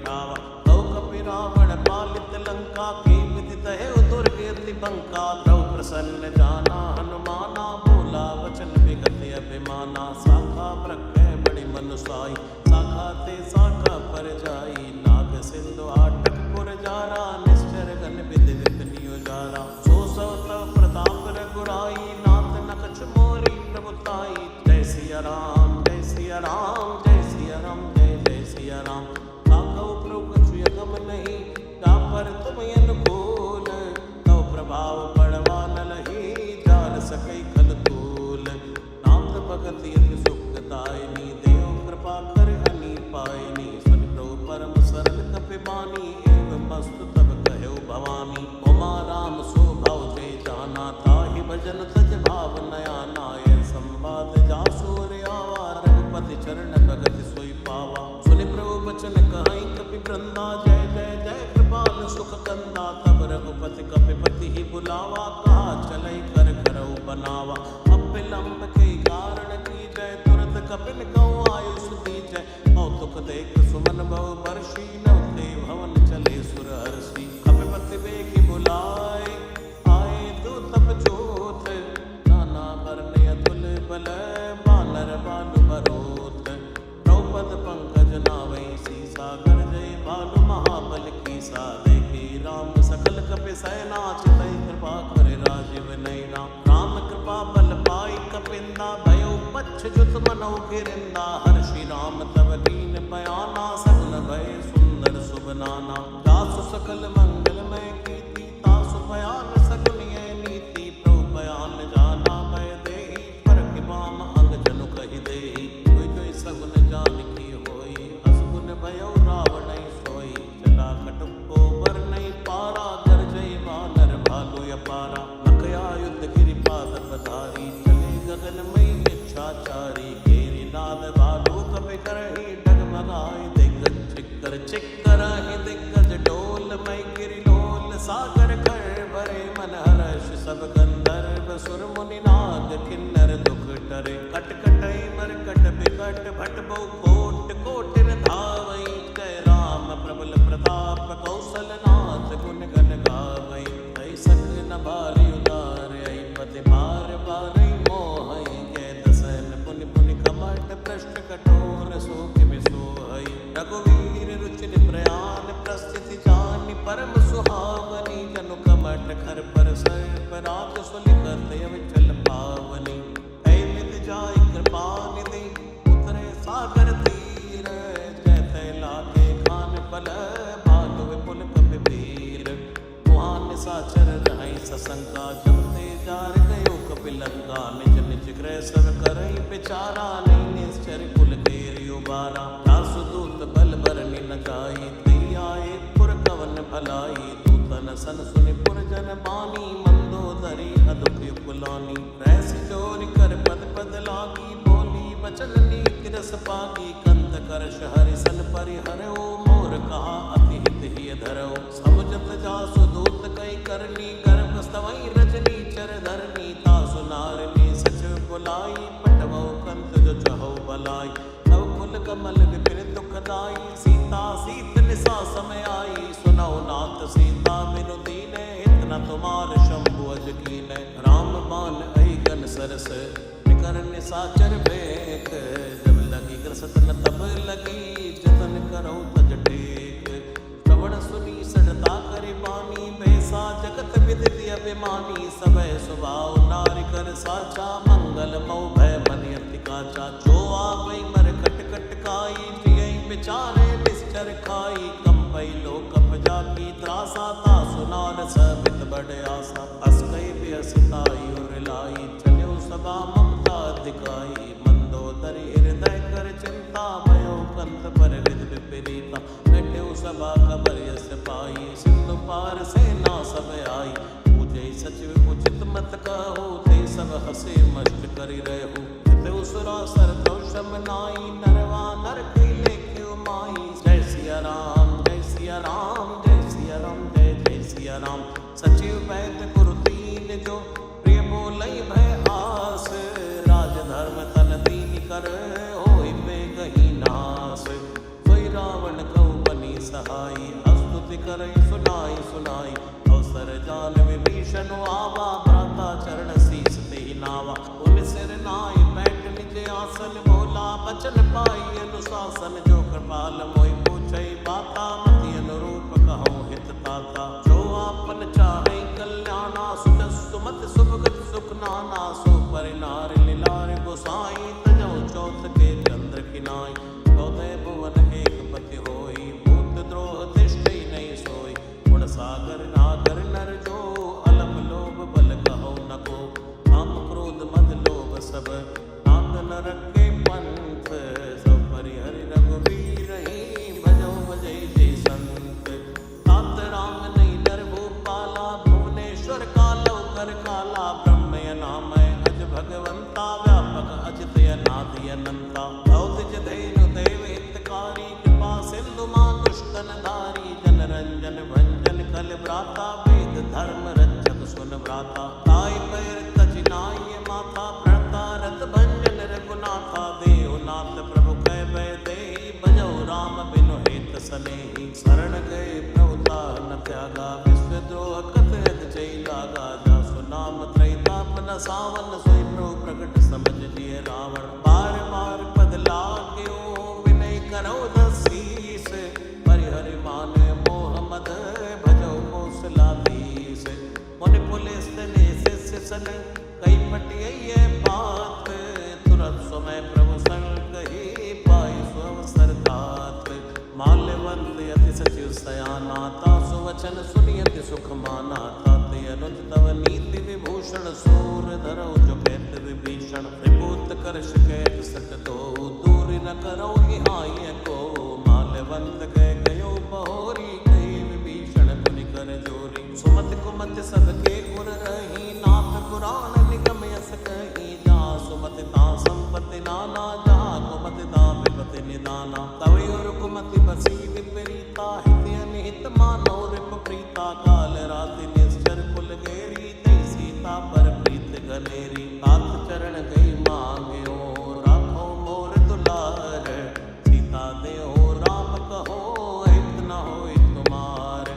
प्रसन्न जाना हनुमाना, बोला वचन विगत अभिमाना। शाखा प्रज्ञ बड़ी मनुसाई, शाखा ते शाखा पर जाई। नाग सिंधु आटक पुर जारा, निश्चर गण विधि विपिन उजारा। सो सवत प्रताप रघुराई, नाथ न कछ मोरी प्रभुताई। जय सिया राम जय सिया राम जय सिया राम जय जय सिया राम। काकौ प्रभु कछु यगम नहीं, जा पर तुम अनुकूल। तव प्रभाव पड़वा न लही, जान सकई खल तूल। नाथ भगत यति सुखदायनी, देव कृपा कर हनि पायनी। सुन प्रभु परम सरल कपिबानी, एवं मस्तु तब कहो भवानी। उमा राम सो भाव जय जाना, ताहि भजन तज भाव नयाना। यह संवाद जासुर आवा, रघुपति चरण भगत सोई पावा। सुनि प्रभु बचन कहाई कपि वृंदा, जय जय जय कृपाल सुख कंदा। तब रघुपति कपिपति ही बुलावा, कहा चलै कर करऊ बनावा। अब विलंब के कारण की जय, तुरत कपिन कहूँ आयुष दीजय। कौतुक देख सुमन बहु वर्षी, नवते भवन चले सुर हर्षि। कपिपति बेगी बुलाए, आए दूतप जोत। नाना वर्ण अतुल बल, बानर बानु बरोत। द्रौपद पंकज नावै सीसा, गरजय भानु महाबल कीसा। देखी राम सकल कपि सैना, चितई कृपा करे राजीव नैना। राम कृपा बल पाई कपिंदा, भयो पच्छ जुत मनौ गिरिंदा। हर्षि राम तब दीन बयाना, सगुन भय सुंदर शुभ नाना। दासु सकल मंगलमय कीर्ति, तासु बयान सगुन ये नीति। प्रभु बयान जाना भय देहि, परखि बाम अंग जनु कहि देहि। जोई जोई सगुन जानकी होई, असगुन भयो रावण सोई। चला कटुको बर नहीं पारा, गरजई बानर भालु अपारा। नकया युद्ध गिरिपाद पधारी, चले गगन मई इच्छाचारी। घेरी नाद भालु कपि करहि, डगमगाए दिग्गज चिक्कर। चिक्कर ही दिग्गज डोल, मई गिरि डोल। सागर कर भरे मन हर्ष, सब गंधर्व सुर मुनि नाग किन्नर दुख टरे। कट कटई मरकट बिकट, भट बहु कोट कोटिन धावई। जय राम प्रबल प्रताप, कौशलनाथ गुण गण गावई। ऐ सक न भारी उदार, ऐ पति बार बारई मोहई। कै दसन पुनि पुनि कमट, पृष्ठ कठोर सो किमि सोहई। रघुवीर रुचिर प्रयाण, प्रस्थिति जानि परम सुहावनी। जनु कमट खर पर सर्प, राज सुलिखत अविचल पावनी। ऐ मित जाय कृपा निधि, उतरे सागर तीर। जय तै लागे खान पल, भानु विपुल कपि वीर। मुहान निशाचर रहै सशंका, जमते जार गयो कपि लंका। निज निज गृह सब करई विचारा, नहीं निश्चर कुल घेरि उबारा। दासु दूत बल बरनि न जाई, तई आए पुर कवन भलाई। दूतन सन सुनि पुरजन बानी, मंदोदरी अदुख कुलानी। रहसि जोरि कर पद पद लागी, बोली वचन नीति रस पागी। कंत करश हरिसन परिहरऊ, मोर कहा अति हित ही धरऊ। समुझत जासु दूत कई करनी, गर्भ स्तवई रजनी चर धरनी। तासु नारनी सचिव बुलाई, पटवऊ कंत जो चहु बलाई। तव कुल कमल विपिन दुखदाई, सीता सीत निसा समय आई। सुनौ नाथ सीता बिनु दीने, हित न तुमार शंभु अज कीने। राम बाण अहि गन सरस, निकर निसाचर भेक। जब लगी ग्रसत न तब लगी, जतन करौ तज टेक। श्रवण सुनी सडता करि बानी, भैसा जगत विदित अभिमानी। सबय स्वभाव नारि कर साचा, मंगल मऊ भय मन अति काचा। जो आवै मर कट कट काई, जियई विचारे निश्चर खाई। कंपई लोक जाकी त्रासा, तासु नार सबित बड़ आसा। अस कई बिहसताई और लाई, चल्यो सभा ममता दिखाई। मंदोदरी हृदय कर चिंता, भयो कंत पर विद विपरीता। बैठे सभा खबर यस पाई, सिंधु पार सेना सब आई। पूजे सचिव उचित मत कहो, ते सब हसे मस्त करि रहु। हित सुरा सर दोषम नाई, नरवा नर कई लेखे माई। जय सिया राम जय सिया राम जय सिया राम जय जय सिया राम। सचिव वैद्य गुरु तीन जो, प्रिय बोलई भय आस। राज धर्म तन दीन कर, होई बेगहि नास। सोई रावण कहु बनी सहाई, स्तुति करई सुनाई सुनाई। अवसर जान विभीषण आवा, भ्राता सिंहासन जो कृपाल मोहि पूछई बाता मति अनुरूप कहूँ हित ताता जो आपन चाहे कल्याणा सुत सुमत सुभगत सुख नाना सो परिनार लीलार गोसाई तजौ चौथ के चंद्र किनाई चौदह भुवन एक पति होई भूत द्रोह तिष्ठई नहीं सोई गुण सागर नागर नर जो अलप लोभ बल कहो न को काम क्रोध मद लोभ सब नाग नरक के पंथ सब परिहरि रघुवीर ही भजो भजै जय संत तात राम नहीं नर भूपाला भुवनेश्वर कालो कर काला ब्रह्म नामय अज भगवंता व्यापक अजित अनादि अनंता औदिज धैनु देव हितकारी कृपा सिंधु मां दुष्टन धारी जन रंजन भंजन कल व्राता वेद धर्म रक्षक सुन व्राता ताई पैर तज नाय माथा प्रणता रत भंजन रघुनाथा देवनाथ प्रभु कह भय देहि भजौ राम बिनु हेत सनेहि शरण गए प्रभुता न त्यागा विश्व द्रोह कथ हद जय लागा जासु नाम त्रैताप न सावन सोई प्रभु प्रकट समझ लिए रावण बार बार पद लाग्यो विनय करो दसीस परिहरि मान मोह मद भजौ कौशलाधीश मुनि पुलिस ने शिष्य सन कई पटियै बात तुरंत समय प्रभु संग कही पाई सुअवसर तात माल्यवंत अति सचिव सयाना तासु वचन सुनियति सुख माना ताते अनुज तव नीति विभूषण सूर धरौ जो कैत विभीषण त्रिभूत करश कैत सट दो दूर न करो हाय को माल्यवंत कह गयो बहोरी कही विभीषण मुनि कर जोरी सुमति कुमति सबके गुर रही नाथ पुराण निगम यस कही जा सुमति ता संपत्ति नाना जा कुमति ता विपति निदाना तवि और कुमति बसी विपरीता हित अनिहित मानो रिप प्रीता काल राति निश्चर कुल गेरी तई सीता पर प्रीत गनेरी हाथ चरण गई मांग्यो राखो मोर दुलार सीता देहो राम कहो हित न होय तुमार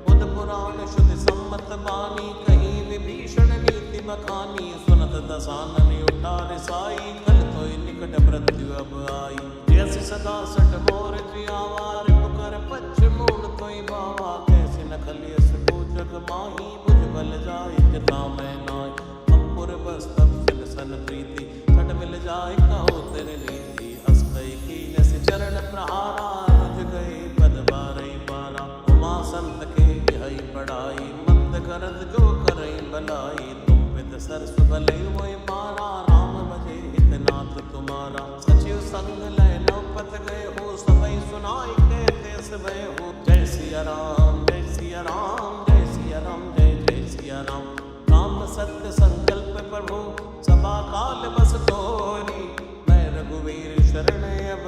बुध पुराण शुद्ध सम्मत बानी कहीं विभीषण नीति बखानी सुनत दसानन उठा रिसाई कल तोय निकट मृत्यु अब आई जैसे सदा सट मोर जियावा रिपुकर पच्छ मूल तोय बावा कैसे न खलियस को जग माही बुझ बल जाय जता मैं नाय अंकुर बस तब सिल सन प्रीति छट मिल जाय कहो तेरे नीति अस्कई कीन से चरण प्रहारा रुझ गए पद बारई बारा उमा संत के यही पढ़ाई मंद करत जो करई भलाई तुम पित सरस भले मोय मारा राम भजे हितनाथ तुम्हारा सचिव संग लय नौपत गए हो सबई सुनाई कहते भय हो जय सिया राम जय सिया राम जय सिया राम जय जय सिया राम राम सत्य संकल्प प्रभु सभा काल बस तोरी मैं रघुवीर शरण अब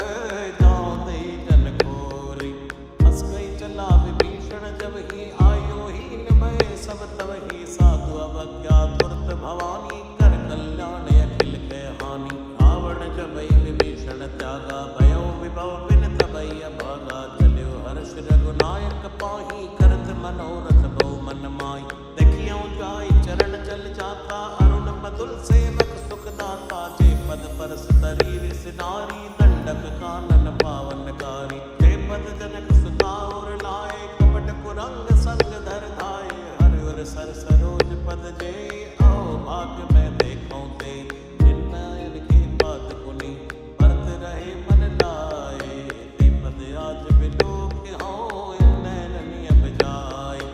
जाऊं दे जन खोरी हंस गई चला विभीषण जब ही आयो हीन भय सब तब ही साधु अवज्ञा तुरत भवानी कर कल्याण अखिल के हानि रावण जब विभीषण त्यागा भयो विभव बिन तबई भागा चल्यो हर्ष रघुनायक पाही करत मनोरथ बहु मन माई देखियो जाय चरण जल जाता अरुण मधुर सेवक सुख दाता जे पद परस तरी सिनारी दंडक कानन पावनकारी जे पद जनक सुता और लाए कपट कुरंग संग धर धाय हर और सर सरोज पद जे आओ भाग्य में देखो ते जिनन की बात कुनी परत रहे मन लाए ते पद आज बिलो के हो नैननी अब जाए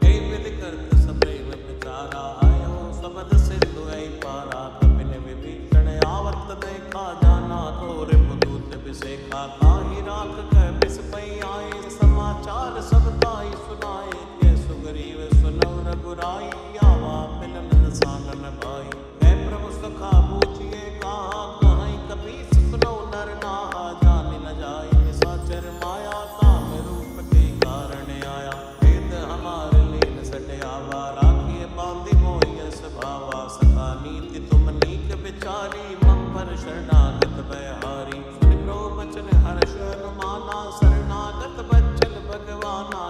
कई विध करत सप्रेम विचारा आयो सबद सिंधु ऐ पारा कपिन विभीषण आवत देखा जाना तोर पुदूत विसेखा ताहि राख कह बिस पई आए समाचार सब ताई सुनाए के सुग्रीव सुनौ रघुराई आवा मिलन सानन भाई है प्रभु सखा पूछिए कहा कहीं कपीस सुनौ नर नाहा जान न जाए निशाचर माया काम रूप के कारण आया वेद हमारे लीन सट आवा राखिए बांधि मोहि स्वभावा सखा नीति तुम नीक विचारी मम पर शरणागत भयहारी सुन लो बचन हर्ष अनुमाना शरणागत बच्चन भगवाना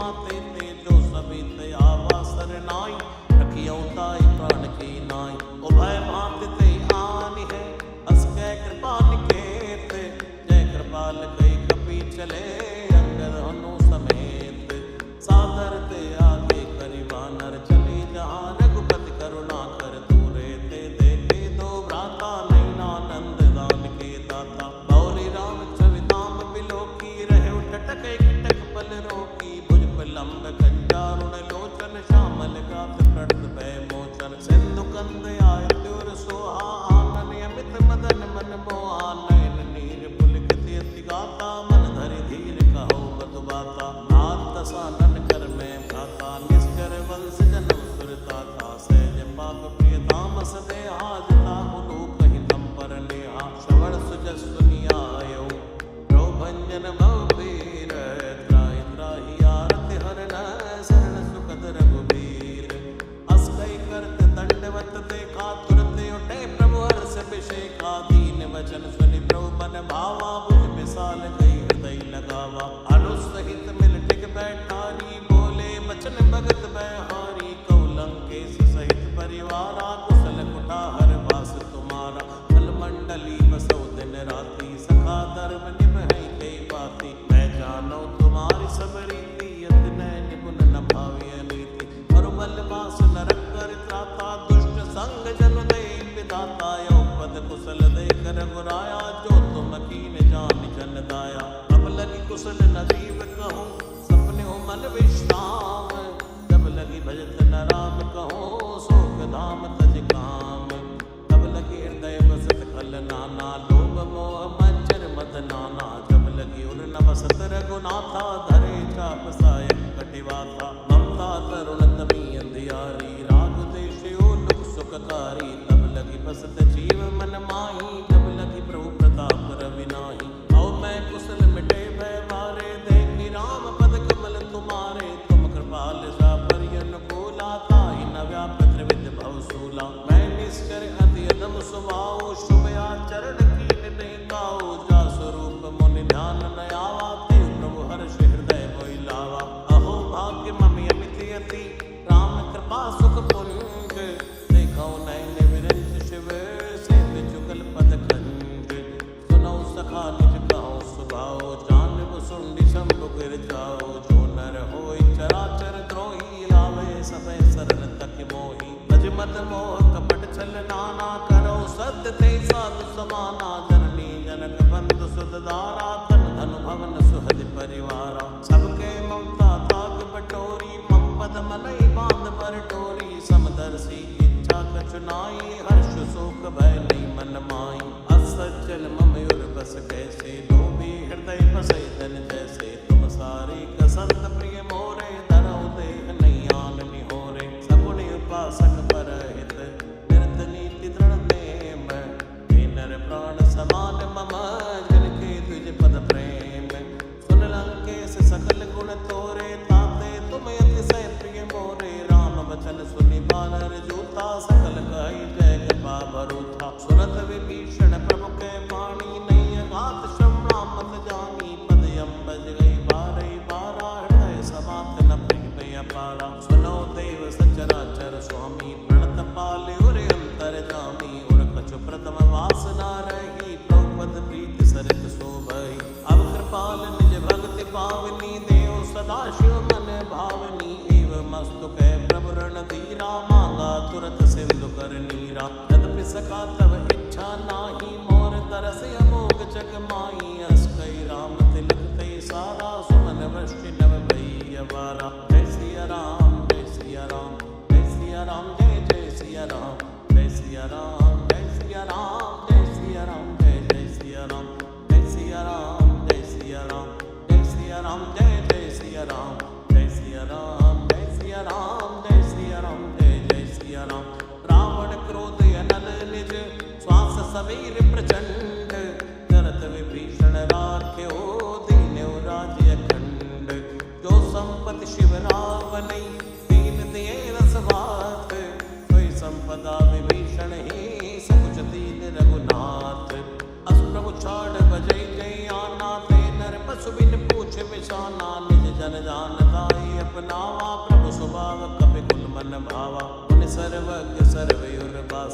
माते ते जो सभी ते आवा सरनाई रखियो ताई प्राण की नाई उभय भांति ते आनी है अस्कै कृपा निकेत जय कृपाल कई कपि चले अंगद हनु समेत सादर ते आगे करि वानर चले जहाँ रघुपति करुणा कर दूरे ते देखे दो भ्राता नैनानंद दान के दाता गौरी राम छविताम बिलोकी रहे उठटक एकटक बल रोकी भुज लंब कंजारुण लोचन श्यामल गात प्रणत भय मोचन सिंधु कंद आय त्योर सोहा आनन अमित मदन मन मोहा नयन नीर पुलकित अति गाता मन धरि धीर कहो मधु बाता नाथ दसानन कर में भ्राता निष्कर वंश जन्म सुरताता सहज पाप प्रिय तामस देहा जता हुनु कहि तम पर नेहा श्रवण सुजस सुनिया आयो भंजन भव वीर त्राहि त्राहि आरति हरन शरण सुखद रघुबीर अस्कै करत दंडवत देखा तुरत उठे प्रभु हर्ष अभिषेका दीन वचन सुनि प्रभु मन भावा बुझ विशाल कई हृदय लगावा अनुसहित मिल टिक बैठारी बोले बचन भगत बहारी कौलंकेश सहित परिवारा कुशल कुटाहर वास तुम्हारा फल मंडली बसौ दिन राति सखा धर्म निभै कई बाती मैं जानो तुम्हारी सब रीति यति निपुण न भावी नीति और बल मास नरक कर त्राता दुष्ट संग जन दे विधाता यो पद कुशल देख रघुराया जो तुम कीन जान जन दाया अब लगी कुशल नजीब कहूँ सपने हो मन विश्राम जब लगी भजत न राम कहो शोक धाम तज काम तब लगी हृदय बसत खल नाना लोभ मोह मच्छर मद नाना जब लगी उर न बसत रघुनाथा धरे चाप सायक कटिवाथा ममता तरुण तमी अंधियारी राग देशयो लुक सुखकारी तब लगी बसत जीव मन माही जब लगी प्रभु प्रताप रविनाही औ मैं कुशल मिटे भय मारे देखी राम पद कमल तुम्हारे तुम कृपाल सा परियन कोला ताहि न व्याप त्रिविध भव सूला मैं निश्चर अति अदम सुभाव शुभ आचरण कीन नहीं गाओ जा स्वरूप मुनि ध्यान न आवा ते प्रभु हर्ष हृदय मोहि लावा अहो भाग्य ममि अमित यति राम कृपा सुख पुंज देखो नयन विरंज शिव से जुगल पद खंड सुनो सखा निज कहो सुभाओ जानव सुंडी शंभु गिर जाओ जो नर होय चराचर द्रोही लावे समय शरण तक मोही भज मत मोह कपट छल नाना करो सत्य ते साधु समाना जननी जनक बंधु सुत दारा तन धनु भवन सुहद परिवारा सबके ममता ताग बटोरी मम पद मनई बांध पर टोरी समदर्शी इच्छा कछुनाई हर्ष शोक भय नहीं मन माई असज्जन मम उर बस कैसे लोभी हृदय बसै धन जैसे तुम सारी कसंत प्रिय मोरे धरौ देह नहीं आन निहोरे सगुण उपासक पर हित निरत नीति दृढ़ नेम हे नर प्राण समान मम जिनके तुझ पद प्रेम सुन लंकेश सकल गुण तोरे ताते तुम अतिशय प्रिय मोरे राम वचन सुनि बानर जूता सकल कहि जय कृपा भरूथा सुनत विभीषण प्रभु के वाणी नहीं अगात श्रवणा मत जानी पद अम्बज गई बारई बारा हृदय समात न प्रिय पारा सुनो देव सचराचर स्वामी प्रणत पाले उरे अंतर जामी उर कछु प्रथम वासना रही प्रभुपद प्रीति सरित शोभई अब कृपाल निज भक्ति पावनी देव सदा शिव मन भावनी एव मस्तु कह प्रभु रण धीरा मांगा तुरत सिंधु कर नीरा यद्यपि सका तब इच्छा नाही मोर तरस अमोघ जग माई अस्कै राम तिलक ते सारा सुमन वृष्टि नव भई अवारा जय सिया राम जय सिया राम जय सिया राम जय जय सिया राम जय सिया राम जय सिया राम जय सिया राम जय जय सिया राम जय सिया राम जय सिया राम जय सिया राम जय जय सिया राम जय सिया राम जय सिया राम जय सिया राम जय जय सिया राम रावण क्रोध अनल निज श्वास समीर प्रचंड करत विभीषण राख्यो दीन्यो राज्य अखंड जो संपत्ति शिव रावनै दीन दिए रसवात सोई संपदा विभीषण ही सकुच दीन रघुनाथ अस प्रभु छाड़ बजै जय आना ते नर पशु बिन पूछ विशाना निज जन जानताई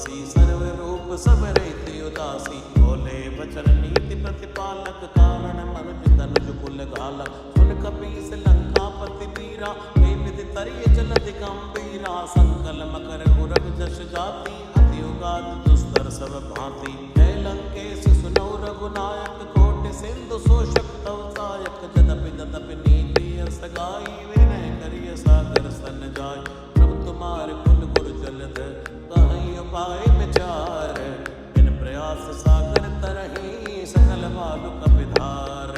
निवासी सर्व रूप सब रहते उदासी बोले वचन नीति प्रतिपालक कारण मनुज तनुज कुल घालक सुन कपीस लंकापति वीरा हे विधि तरिय जलधि गंभीरा संकल मकर उरग जश जाति अति उगाद दुस्तर सब भांति जय लंकेश सुनो रघुनायक कोटि सिंधु शोषक तव सायक जदपि तदपि नीति सगाई विनय करिय सागर सन जाय प्रभु तुम्हारे कुल गुरु जलधर कहीं उपाय विचार इन प्रयास सागर तरही सकल बालु कपिधार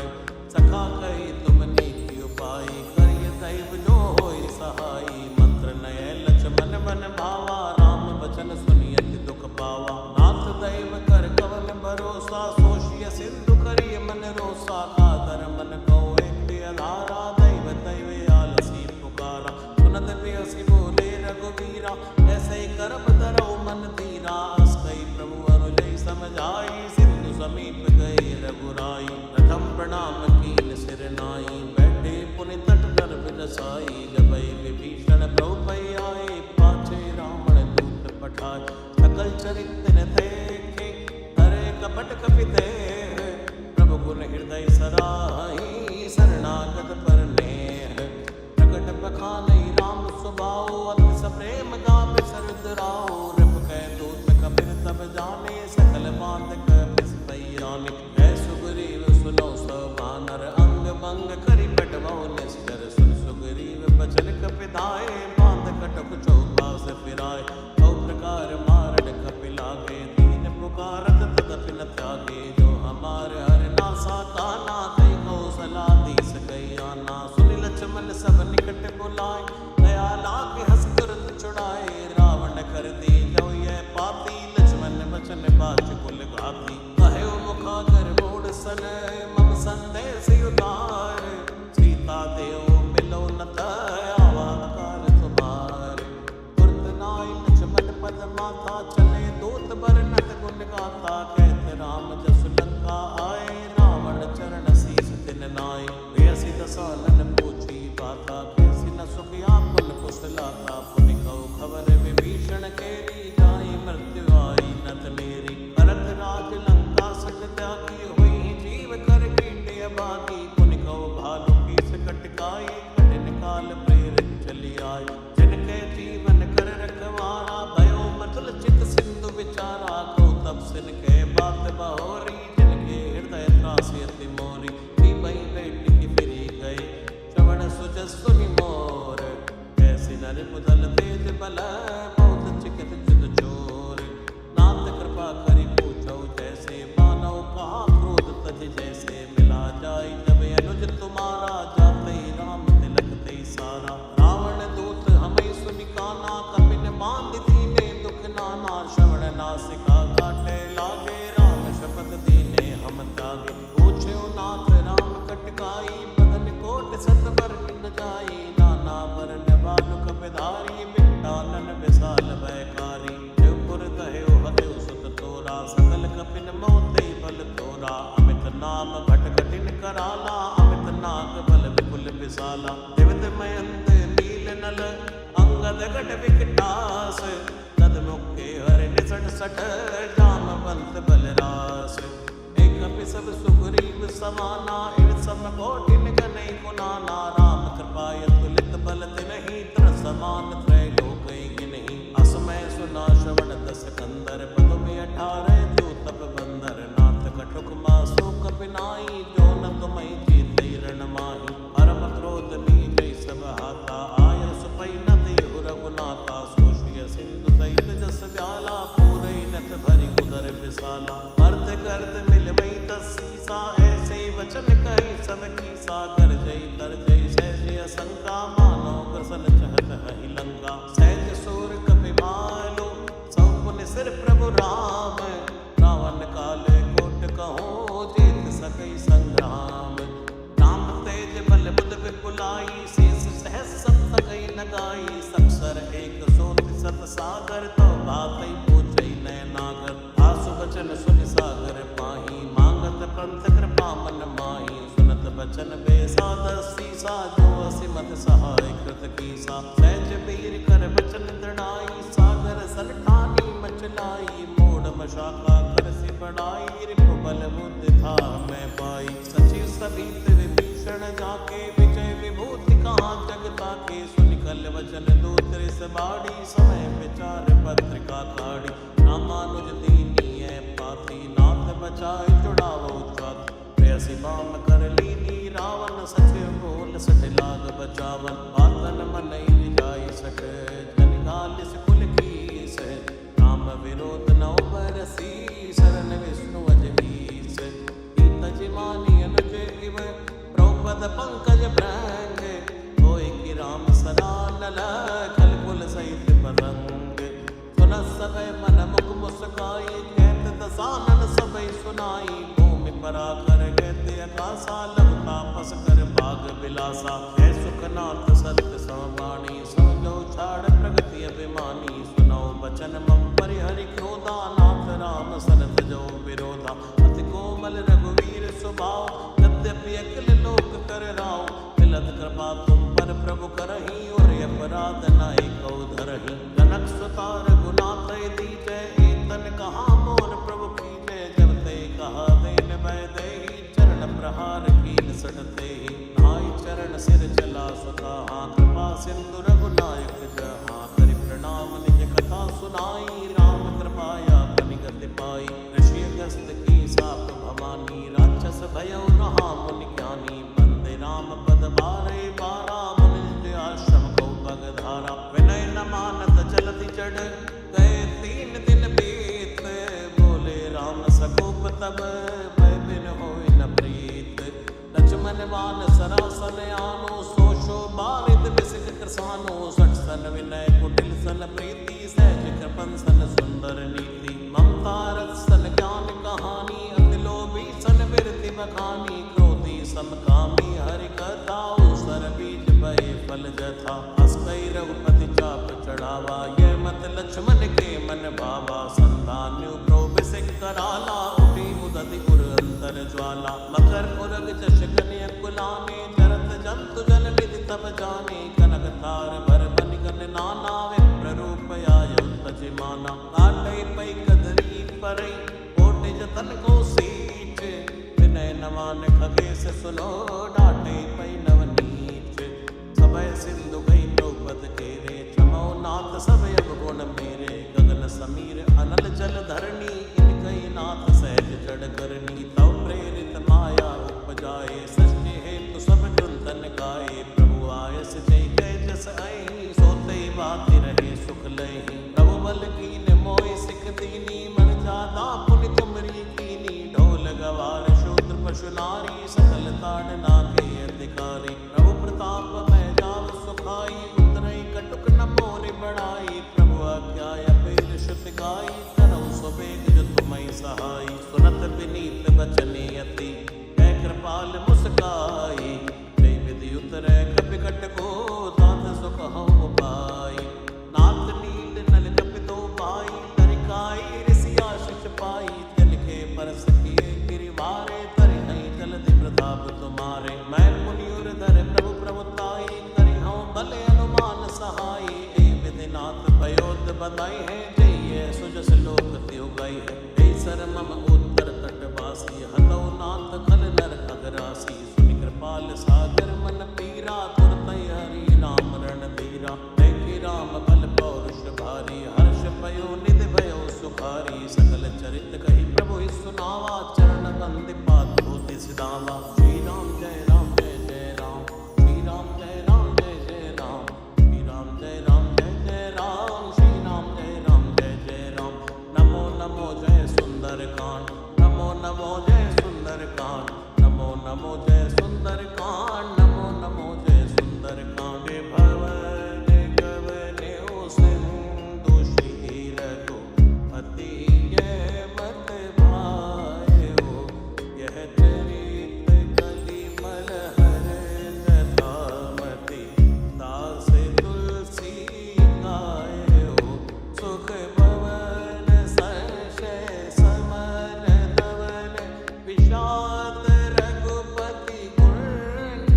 सखा कही तुम नीति उपाय करिय दैव जो होय सहाई मंत्र नय लक्ष्मण मन भावा राम वचन सुनियति दुख पावा नाथ दैव कर कवन भरोसा सोशिय सिंधु करिय मन रोसा कादर मन को एक आधारा दैव दैव आलसी पुकारा सुनत बियसी बोले रघुवीरा ऐसे ही करम धरो मन धीरा अस कई प्रभु अनुजय समझाई सिंधु समीप गए रघुराई प्रथम प्रणाम कीन सिर नाई बैठे पुनि तट पर बिरसाई जबई विभीषण प्रभु पै आए पाछे रावण दूत पठाए सकल चरित्र देखे हरे कपट कपिते प्रभु गुण हृदय सराही शरणागत पर नेह प्रकट बखाने राम स्वभाव अति सप्रेम गावे सरद राव रिप कह दूत कपिर तब जाने सकल बांध कपिस पैराने है सुग्रीव सुनो सब बानर अंग भंग करि पटवो निष्कर सुन सुग्रीव बचन कपिधाए बांध कटक चौपास फिराए औ प्रकार मारण कपि लागे दीन पुकारत तदपि न त्यागे जो हमारे हर नासा काना कई कौशलाधीश कई आना सुनि लक्ष्मण सब निकट बुलाए दया लागे हंस तुरंत छुड़ाए रावण कर दी जो यह पापी लक्ष्मण बचन बाच कुल घाती कहे मुखागर मोड़ सन मम संदेश उतार सीता देव मिलो न आवा काल तुम्हारे तुरत नाई लक्ष्मण पद माथा चले दूत बरनत गुण गाथा कहते राम जसु लंका आए रावण चरण शीस तिन नाय बेसी दसानन पूछी बाता कैसी न सुखिया पुन कुशलाता पुनि कहु खबर विभीषण केरी जाई मृत्यु आई नत मेरी भरत राज लंका सक त्यागी हुई जीव कर कीटे अभागी पुनि कहु भालु कीस कटकाई कठिन काल प्रेरित चली आय जिनके जीवन कर रखवारा भयो मचल चित सिंधु विचारा को तब सिन के बात बहोरी जिनके हृदय त्रासी अति मोरी भई बेटी की फिरी गई श्रवण सुजसुनि मोर कैसी नर मुदल तेज बल बहुत चिकित चित चोर नाथ कृपा करि पूछो जैसे मानव कहा क्रोध तज जैसे मिला जाय जब अनुज तुम्हारा जाते राम तिलक ते सारा रावण दूत हमें सुनि काना कपिन बांध दीने दुख नाना श्रवण नासिका काटे लागे राम शपथ दीने हम त्यागे पूछो नाथ राम कटकाई बदन कोट सत बर न जाई नाना वरण बालु कपिधारी बिटानन विशाल भयकारी देवपुर कहो हदेव सुत तोरा सकल कपिन मोते बल तोरा अमित नाम भट कठिन कराला अमित नाग बल विपुल विशाला दिवत मयंत नील नल अंगद गट विकटास तद मुखे हर निसट सठ जामवंत बलरास एक कपि सब सुग्रीव समाना इन सब कोटिन गनै गुनाना राम कृपा तुलित बल तिनहि त्र समान त्रय लोक गिनहि असमय सुना श्रवण दस कंदर पद में 18 जो तप बंदर नाथ कटुक मासो कपिनाई जो न तुमहि जीते रण माही परम क्रोध नीच सब हाथा आय सुपै न देहु रघुनाथा सोशिय सिंधु सहित जस व्याला पूरे नथ भरि उदर विशाला अर्थ करत मिलवई तसीसा ऐसे वचन कही सब की सागर जय तर जय सहज असंका मानो ग्रसन चहत हहि लंका सहज सूर कपि मालो सौ पुनि सिर प्रभु राम रावण काल कोट कहो जीत सकई संग्राम राम तेज बल बुध विपुलाई शेष सहस सब सकई नगाई सक्षर एक सोत सत सागर तो बातई पूछई नय नागर आसु वचन सुनि सागर पाही मांगत पंथ कृपा मन माही सुनत बचन बेसाद सीसा जो असिमत सहाय कृत कीसा सहज वीर कर बचन दृढ़ाई सागर सल ठानी चलाई मोड़ मशाका कर सी बढ़ाई रिप बल बुद्धि था मैं पाई सचिव सभी विभीषण जाके विजय विभूति कहाँ जगता के सुनिकल वचन दूतरे सबाड़ी समय विचार पत्रिका काढ़ी रामानुज दीनी है पाती नाथ बचाए जुड़ावो चात प्रेसी बाम कर लीनी रावण सचिव बोल सट लाग बचावन बातन मनई जाई सट जनिगालिस कुल की से राम विरोध नौ बरसी शरण विष्णु अजवीस तजमानी अनुज इव द्रौपद पंकज भ्रंग होय कि राम सरानल खल कुल सहित पतंग सुन सभय मन मुख मुस्काई कहत दसानन सबई सुनाई भूमि परा कर कहते आकाशा लव तापस कर भाग विलासा है सुखनाथ सत्य समाणी समझो छाड़ प्रगति अभिमानी सुनो वचन मम परिहरि क्रोधा नाथ राम सरथ जो विरोधा अति कोमल रघुवीर स्वभाव यद्यपि अखिल लोक कर राव मिलत कृपा तुम पर प्रभु करही और अपराध नाहि कौ धरही जनक सुता रघुनाथ दीजय एतन कहा मोर प्रभु कीजय जब ते कहा देन भय देहि चरण प्रहार कीन सटते नाई चरण सिर चला सुता कृपा सिंधु रघुनायक जहाँ करि प्रणाम निज कथा सुनाई राम कृपाया पनिगति पाई ऋषि अगस्त की साप भवानी राक्षस भयो रहा मुनि ज्ञानी बंदे राम पद बारे बारा मुनि आश्रम को पग धारा विनय न मानत चलति चढ़ गए 3 दिन बीत बोले राम सकोप तब भय बिन होय न प्रीत लक्ष्मण बान सरासन आनो सोशो बारिद बिसिक कृसानो सठ सन विनय कुटिल सन प्रीति सहज कृपन सन सुंदर नीति ममता रस सन ज्ञान कहानी अति लोभी सन बिरति बखानी क्रोधी समकामी हरि कथा सर बीज भय फल जथा हस कई रघुपति चाप चढ़ावा ये मत लक्ष्मण के मन भावा संतान्यु प्रोबिसिक कराला उठी उदति पुर अंतर ज्वाला मकर पुरग जश कन्या कुलाने जरत जंतु जन विधि तब जाने कनक तार भर बन गन नाना विप्र रूप आयो तजमाना काटे पै कदरी परई कोटि जतन को सीच विनय नमान खगेश सुनो डाटे पै नवनीच सबय सिंधु गई द्रौपद केरे क्षमो नाथ सब गुण मेरे गगन समीर अनल जल धरणी इनकई नाथ सहज चढ़ करनी तव प्रेरित माया उपजाए सृष्टि हेतु सब ग्रंथन गाए प्रभु आयस जय जय जस आई सोते बाति रहे सुख लहि प्रभु बल कीन मोहि सिख दीनी मन जादा पुनि तुमरी कीनी ढोल गवार शूद्र पशु नारी सकल ताड़ना के अधिकारी प्रभु प्रताप मैं जाव सुखाई उतरई कटुक न मोरि बढ़ाई प्रभु आज्ञा अपेल श्रुति गाई करौ स्ववेग जो तुम्हि सहाय सुनत विनीत बचने अति है कृपाल मुस्काई जय विधि उतरै कपिकट को दात सुख हऊ पाई नाथ नील नल कपितो पाई तरिकाई ऋषि आशिष पाई तिल के परस किए गिरिवारे तरि नहीं जलधि प्रताप तुम्हारे मैं मुनिउर धर प्रभु प्रभुताई करि हूँ भले अनुमान सहाय ए विधिनाथ भयोद बधाई है जय सुजस लोक त्यो गई है जय सर मम उत्तर तटवासी हतौ नाथ खल नर अगरासी सुनि कृपाल सागर मन पीरा तुरतै हरि नाम रण धीरा देखि राम बल पौरुष भारी हर्ष भयो निधि भयो सुखारी सकल चरित कही प्रभु ही सुनावा चरण बंदि पात होति सिधावा श्री राम जय राम जय जय राम श्री राम जय राम जय जय राम श्री राम जय राम जय जय राम श्री राम जय राम जय जय राम नमो नमो जय सुंदर कांड नमो नमो जय सुंदर कांड नमो नमो जय सुंदर कांड नमो नमो जय सुंदर कांड भवन गवने सिंधु श्री रघुपति ये मत भायो यह चरित कलिमल हर जतामति दास तुलसी गायो सुख भवन संशय समन धवन विषाद रघुपति गुण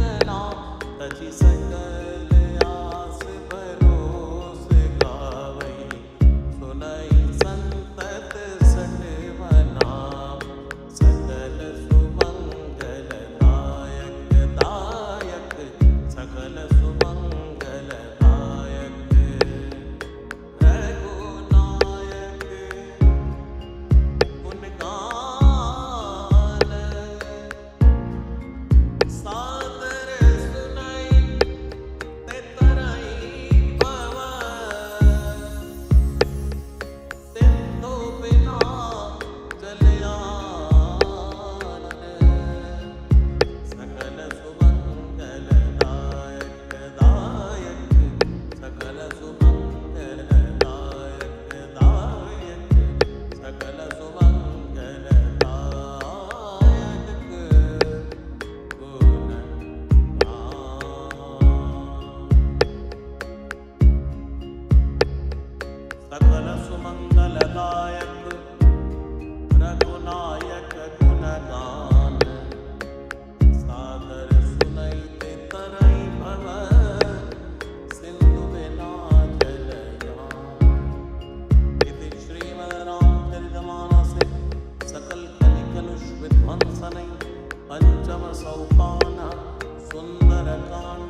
सोपान सुंदर कांड